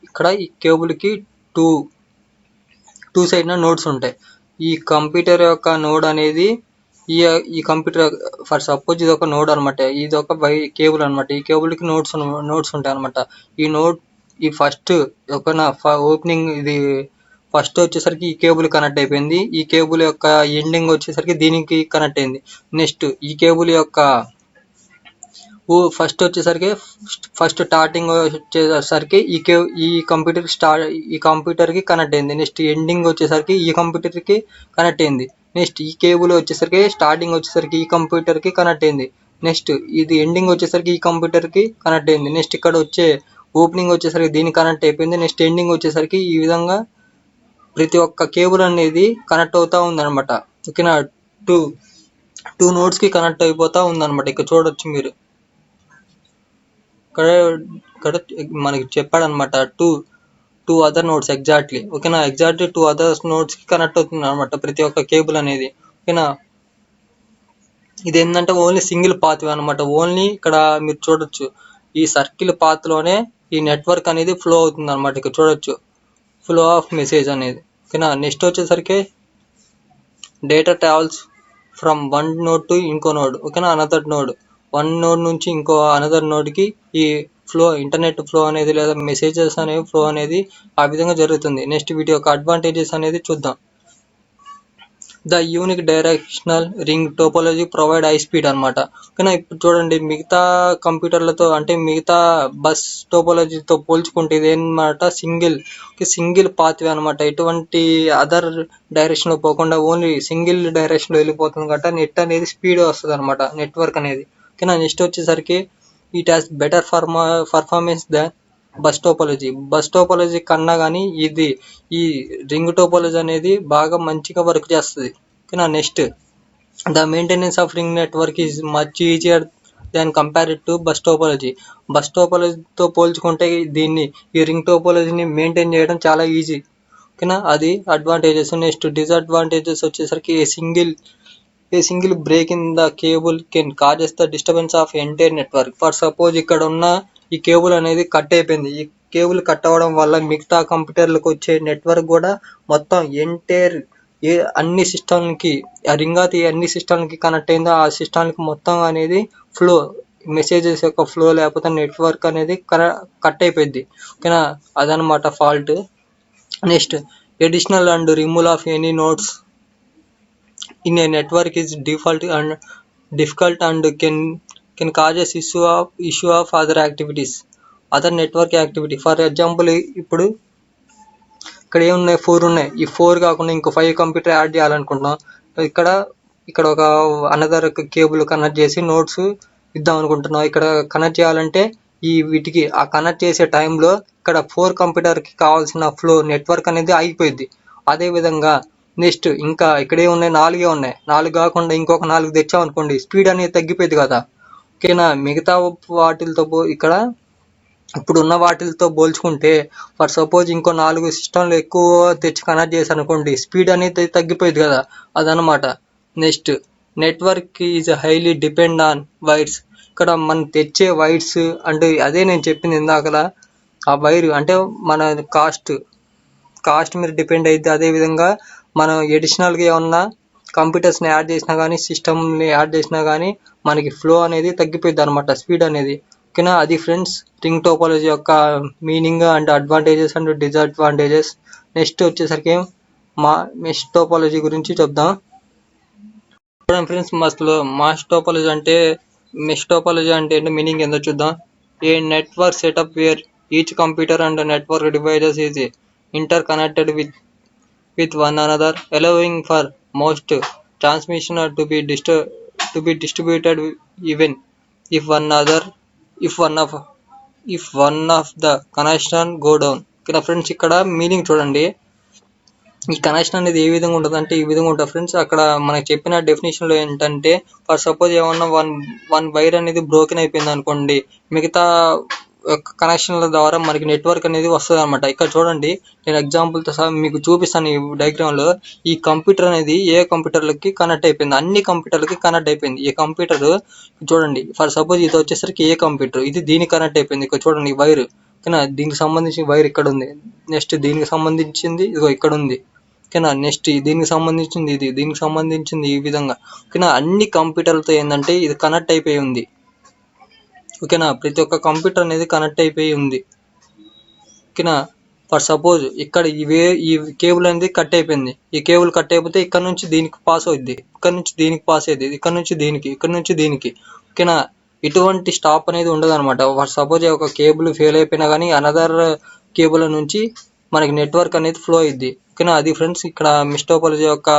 ఇక్కడ ఈ కేబుల్ కి టూ సైడ్ నోడ్స్ ఉంటాయి. ఈ కంప్యూటర్ యొక్క నోడ్ అనేది ఈ కంప్యూటర్ ఫర్ సపోజ్ ఇది ఒక నోడ్ అనమాట. ఇది ఒక కేబుల్ అనమాట. ఈ కేబుల్ కి నోడ్స్ ఉంటాయి అనమాట. ఈ ఫస్ట్ ఓపెనింగ్ ఇది ఫస్ట్ వచ్చేసరికి ఈ కేబుల్ కనెక్ట్ అయిపోయింది. ఈ కేబుల్ యొక్క ఎండింగ్ వచ్చేసరికి దీనికి కనెక్ట్ అయింది. నెక్స్ట్ ఈ కేబుల్ యొక్క ఫస్ట్ వచ్చేసరికి స్టార్టింగ్ వచ్చేసరికి ఈ కంప్యూటర్ కి కనెక్ట్ అయింది. నెక్స్ట్ ఎండింగ్ వచ్చేసరికి ఈ కంప్యూటర్ కి కనెక్ట్ అయింది. నెక్స్ట్ ఈ కేబుల్ వచ్చేసరికి స్టార్టింగ్ వచ్చేసరికి ఈ కంప్యూటర్ కి కనెక్ట్ అయింది. నెక్స్ట్ ఇది ఎండింగ్ వచ్చేసరికి ఈ కంప్యూటర్ కి కనెక్ట్ అయింది. నెక్స్ట్ ఇక్కడ వచ్చే ఓపెనింగ్ వచ్చేసరికి దీనికి కనెక్ట్ అయిపోయింది. నెక్స్ట్ ఎండింగ్ వచ్చేసరికి ఈ విధంగా ప్రతి ఒక్క కేబుల్ అనేది కనెక్ట్ అవుతా ఉంది అనమాట. ఓకేనా, టూ 2 nodes కి కనెక్ట్ అయిపోతా ఉందన్నమాట. ఇక్కడ చూడొచ్చు మీరు. ఇక్కడ మనకి చెప్పాడనమాట టూ అదర్ నోడ్స్ ఎగ్జాక్ట్లీ. ఓకేనా, ఎగ్జాక్ట్లీ 2 అదర్ నోడ్స్ కి కనెక్ట్ అవుతుంది అనమాట ప్రతి ఒక్క కేబుల్ అనేది. ఓకేనా, ఇది ఏంటంటే ఓన్లీ సింగిల్ పాత్ వే అనమాట. ఓన్లీ ఇక్కడ మీరు చూడొచ్చు ఈ సర్కిల్ పాత్ లోనే ఈ నెట్వర్క్ అనేది ఫ్లో అవుతుంది అనమాట. ఇక్కడ చూడొచ్చు ఫ్లో ఆఫ్ మెసేజ్ అనేది. ఓకేనా, నెక్స్ట్ వచ్చేసరికి data travels from one node to ఇంకో నోడ్. ఓకేనా, అనదర్ నోడ్. వన్ నోడ్ నుంచి ఇంకో అనదర్ నోడ్ కి ఈ ఫ్లో, ఇంటర్నెట్ ఫ్లో అనేది లేదా మెసేజెస్ అనేవి ఫ్లో అనేది ఆ విధంగా జరుగుతుంది. నెక్స్ట్ వీటి యొక్క అడ్వాంటేజెస్ అనేది చూద్దాం. The unique directional ring topology provide high speed అనమాట. ఓకేనా, ఇప్పుడు చూడండి మిగతా కంప్యూటర్లతో అంటే మిగతా బస్ టోపోలజీతో పోల్చుకుంటే ఇది ఏంటన్నమాట సింగిల్ పాత్వే అనమాట. ఎటువంటి అదర్ డైరెక్షన్ లో పోకుండా ఓన్లీ సింగిల్ డైరెక్షన్ లో వెళ్ళిపోతుంది కాబట్టి నెట్ అనేది స్పీడ్ వస్తుంది అనమాట, నెట్వర్క్ అనేది. ఓకేనా, నెక్స్ట్ వచ్చేసరికి it has better performance than bus topology కన్నా కానీ ఈ రింగ్ టోపాలజీ అనేది బాగా మంచిగా వర్క్ చేస్తుంది. ఓకేనా, next the maintenance of ring network is much easier than compared to bus టోపాలజీతో పోల్చుకుంటే ఈ రింగ్ టోపాలజీని మెయింటైన్ చేయడం చాలా ఈజీ. ఓకేనా, అది అడ్వాంటేజెస్. నెక్స్ట్ డిసడ్వాంటేజెస్ వచ్చేసరికి a single break in the cable can causes the disturbance of entire network. For suppose ఇక్కడ ఉన్న ఈ కేబుల్ అనేది కట్ అయిపోయింది. ఈ కేబుల్ కట్ అవ్వడం వల్ల మిగతా కంప్యూటర్లకు వచ్చే నెట్వర్క్ కూడా మొత్తం ఎంటైర్ అన్ని సిస్టమ్లకి ఆ రింగ్ అయితే అన్ని సిస్టమ్లకి కనెక్ట్ అయిందో ఆ సిస్టమ్లకి మొత్తం అనేది ఫ్లో, మెసేజెస్ యొక్క ఫ్లో లేకపోతే నెట్వర్క్ అనేది కట్ అయిపోయింది. ఓకేనా, అదనమాట fault. Next additional and removal of any notes in a network is difficult and can causes issue of other network activity. For example, ఇప్పుడు ఇక్కడ ఏమున్నాయి, 4 ఉన్నాయి. ఈ 4 కాకుండా ఇంకో 5 కంప్యూటర్ యాడ్ చేయాలనుకుంటున్నాం. ఇక్కడ ఒక అనదర్ కేబుల్ కనెక్ట్ చేసి నోట్స్ ఇద్దాం అనుకుంటున్నాం. ఇక్కడ కనెక్ట్ చేయాలంటే వీటికి ఆ కనెక్ట్ చేసే టైంలో ఇక్కడ 4 కంప్యూటర్కి కావాల్సిన ఫ్లో నెట్వర్క్ అనేది ఆగిపోయింది. అదే విధంగా నెక్స్ట్ ఇంకా ఇక్కడే ఉన్నాయి, 4 ఉన్నాయి. 4 కాకుండా ఇంకొక 4 తెచ్చామనుకోండి, స్పీడ్ అనేది తగ్గిపోయింది కదా. ఓకేనా, మిగతా వాటిలతో ఇక్కడ ఇప్పుడున్న వాటిలతో పోల్చుకుంటే ఫర్ సపోజ్ ఇంకో 4 సిస్టంలు ఎక్కువ తెచ్చి కనెక్ట్ చేశారు అనుకోండి, స్పీడ్ అనేది తగ్గిపోయింది కదా, అదనమాట. Next network is highly depend on wires. ఇక్కడ మనం తెచ్చే వైర్స్ అంటే అదే నేను చెప్పింది ఇందాకలా, ఆ వైర్ అంటే మన కాస్ట్ మీద డిపెండ్ అయితే. అదేవిధంగా మనం ఎడిషనల్గా ఏమన్నా కంప్యూటర్స్ని యాడ్ చేసినా కానీ సిస్టమ్ని యాడ్ చేసినా కానీ మనకి ఫ్లో అనేది తగ్గిపోయింది అనమాట, స్పీడ్ అనేది. ఓకేనా, అది ఫ్రెండ్స్ రింగ్ టోపాలజీ యొక్క meaning and advantages and disadvantages. Next వచ్చేసరికి మెష్ టోపాలజీ గురించి చెప్దాం. చూడండి ఫ్రెండ్స్, మెష్ టోపాలజీ అంటే మీనింగ్ ఏందో చూద్దాం. A network setup where each computer and network devices is interconnected with one another, allowing for most transmission to be distributed even if one of the connection go down. Friends ఇక్కడ meaning చూడండి, ఈ connection అనేది ఏ విధంగా ఉంటుంది అంటే ఈ విధంగా ఉంటుంది ఫ్రెండ్స్. అక్కడ మనకి చెప్పిన డెఫినేషన్ లో ఏంటంటే ఫర్ సపోజ్ ఏమన్నా వన్ వైర్ అనేది బ్రోకెన్ అయిపోయింది అనుకోండి, మిగతా కనెక్షన్ల ద్వారా మనకి నెట్వర్క్ అనేది వస్తుంది అనమాట. ఇక్కడ చూడండి, నేను ఎగ్జాంపుల్తో సహా మీకు చూపిస్తాను ఈ డయాగ్రామ్ లో. ఈ కంప్యూటర్ అనేది ఏ కంప్యూటర్లకి కనెక్ట్ అయిపోయింది, అన్ని కంప్యూటర్లకి కనెక్ట్ అయిపోయింది. ఈ కంప్యూటర్ చూడండి, ఫర్ సపోజ్ ఇది వచ్చేసరికి ఏ కంప్యూటర్, ఇది దీనికి కనెక్ట్ అయిపోయింది. ఇక్కడ చూడండి వైర్, ఓకేనా, దీనికి సంబంధించిన వైర్ ఇక్కడ ఉంది. నెక్స్ట్ దీనికి సంబంధించింది ఇదిగో ఇక్కడ ఉంది. ఓకేనా, నెక్స్ట్ దీనికి సంబంధించింది ఇది, దీనికి సంబంధించింది ఈ విధంగా. ఓకేనా, అన్ని కంప్యూటర్లతో ఏంటంటే ఇది కనెక్ట్ అయిపోయి ఉంది. ఓకేనా, ప్రతి ఒక్క కంప్యూటర్ అనేది కనెక్ట్ అయిపోయి ఉంది. ఓకేనా, ఫర్ సపోజ్ ఇక్కడ ఈ కేబుల్ అనేది కట్ అయిపోయింది. ఈ కేబుల్ కట్ అయిపోతే ఇక్కడ నుంచి దీనికి పాస్ అవుద్ది, ఇక్కడ నుంచి దీనికి పాస్ అయ్యింది, ఇక్కడ నుంచి దీనికి, ఇక్కడ నుంచి దీనికి. ఓకేనా, ఎటువంటి స్టాప్ అనేది ఉండదు అనమాట. ఫర్ సపోజ్ ఒక కేబుల్ ఫెయిల్ అయిపోయినా కానీ అనదర్ కేబుల్ నుంచి మనకి నెట్వర్క్ అనేది ఫ్లో అయ్యిద్ది. ఓకేనా, అది ఫ్రెండ్స్ ఇక్కడ మెష్ టోపాలజీ యొక్క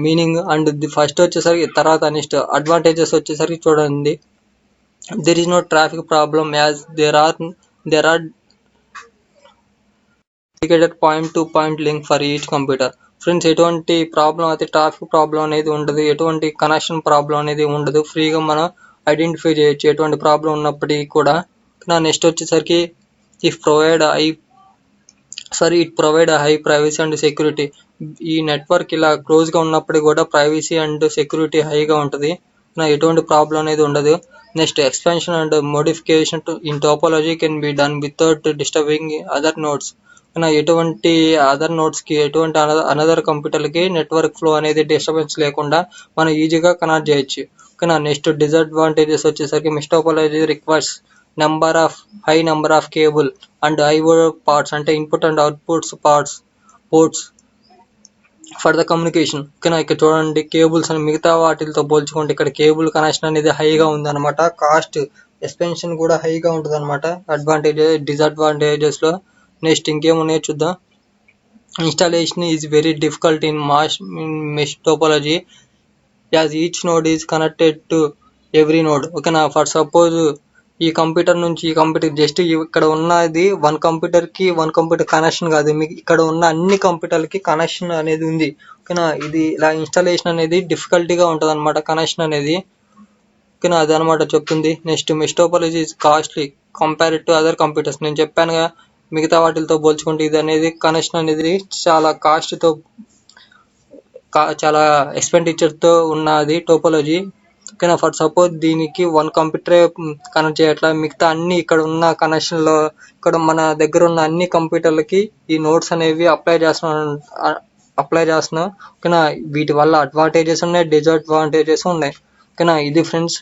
మీనింగ్. అండ్ ఫస్ట్ వచ్చేసరికి తర్వాత నెక్స్ట్ అడ్వాంటేజెస్ వచ్చేసరికి చూడండి. There is no traffic problem as there are dedicated point to point link for each computer. Friends, ఎటువంటి ప్రాబ్లం అయితే ట్రాఫిక్ ప్రాబ్లం అనేది ఉండదు, ఎటువంటి కనెక్షన్ ప్రాబ్లం అనేది ఉండదు, ఫ్రీగా మనం ఐడెంటిఫై చేయొచ్చు ఎటువంటి ప్రాబ్లం ఉన్నప్పటికీ కూడా. నెక్స్ట్ వచ్చేసరికి it provide high privacy and security. ఈ నెట్వర్క్ ఇలా క్లోజ్గా ఉన్నప్పటికీ కూడా ప్రైవసీ అండ్ సెక్యూరిటీ హైగా ఉంటుంది, ఎటువంటి ప్రాబ్లం అనేది ఉండదు. Next expansion and modification in topology can be done without disturbing other nodes. ఎటువంటి అదర్ నోడ్స్కి, ఎటువంటి అనదర్ కంప్యూటర్కి నెట్వర్క్ ఫ్లో అనేది డిస్టర్బెన్స్ లేకుండా మనం ఈజీగా కనెక్ట్ చేయొచ్చు. నెక్స్ట్ డిసడ్వాంటేజెస్ వచ్చేసరికి mesh topology requires high number of cable and IO ports, అంటే input and outputs ports for the communication. ఇక్కడ చూడండి, కేబుల్స్ అని మిగతా వాటితో పోల్చుకుంటే ఇక్కడ కేబుల్ కనెక్షన్ అనేది హైగా ఉందన్నమాట. కాస్ట్ ఎక్స్పెన్షన్ కూడా హైగా ఉంటుంది అనమాట డిసడ్వాంటేజెస్ లో. నెక్స్ట్ ఇంకేమున్నాయో చూద్దాం. Installation is very difficult in mesh topology as each node is connected to every node. ఓకేనా, ఫర్ సపోజ్ ఈ కంప్యూటర్ నుంచి ఈ కంప్యూటర్, జస్ట్ ఇక్కడ ఉన్నది వన్ కంప్యూటర్ కనెక్షన్ కాదు, మీకు ఇక్కడ ఉన్న అన్ని కంప్యూటర్లకి కనెక్షన్ అనేది ఉంది. ఓకేనా, ఇది ఇలా ఇన్స్టాలేషన్ అనేది డిఫికల్టీగా ఉంటుంది అనమాట, కనెక్షన్ అనేది. ఓకేనా, అది అనమాట చెప్తుంది. Next mesh topology is costly compared to other computers. నేను చెప్పానుగా, మిగతా వాటితో పోల్చుకుంటే ఇది అనేది కనెక్షన్ అనేది చాలా కాస్ట్తో, చాలా ఎక్స్పెండిచర్తో ఉన్నది టోపోలజీ. ఓకేనా, ఫర్ సపోజ్ దీనికి వన్ కంప్యూటరే కనెక్ట్ చేయట్లా, మిగతా అన్ని ఇక్కడ ఉన్న కనెక్షన్లో, ఇక్కడ మన దగ్గర ఉన్న అన్ని కంప్యూటర్లకి ఈ నోట్స్ అనేవి అప్లై చేస్తున్నాం. ఓకేనా, వీటి వల్ల అడ్వాంటేజెస్ ఉన్నాయి, డిసడ్వాంటేజెస్ ఉన్నాయి. ఓకేనా, ఇది ఫ్రెండ్స్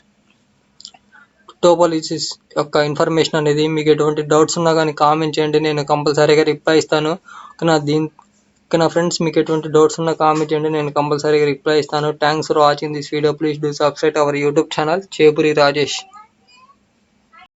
టోపోలజీస్ యొక్క ఇన్ఫర్మేషన్ అనేది. మీకు ఎటువంటి డౌట్స్ ఉన్నా కానీ కామెంట్ చేయండి, నేను కంపల్సరీగా రిప్లై ఇస్తాను. ఓకేనా ఫ్రెండ్స్, మీకు ఎటువంటి డౌట్స్ ఉన్నా కామెంట్ చేయండి, నేను కంపల్సరీగా రిప్లై ఇస్తాను. Thanks for watching this video. Please do subscribe our YouTube channel Chepuri Rajesh.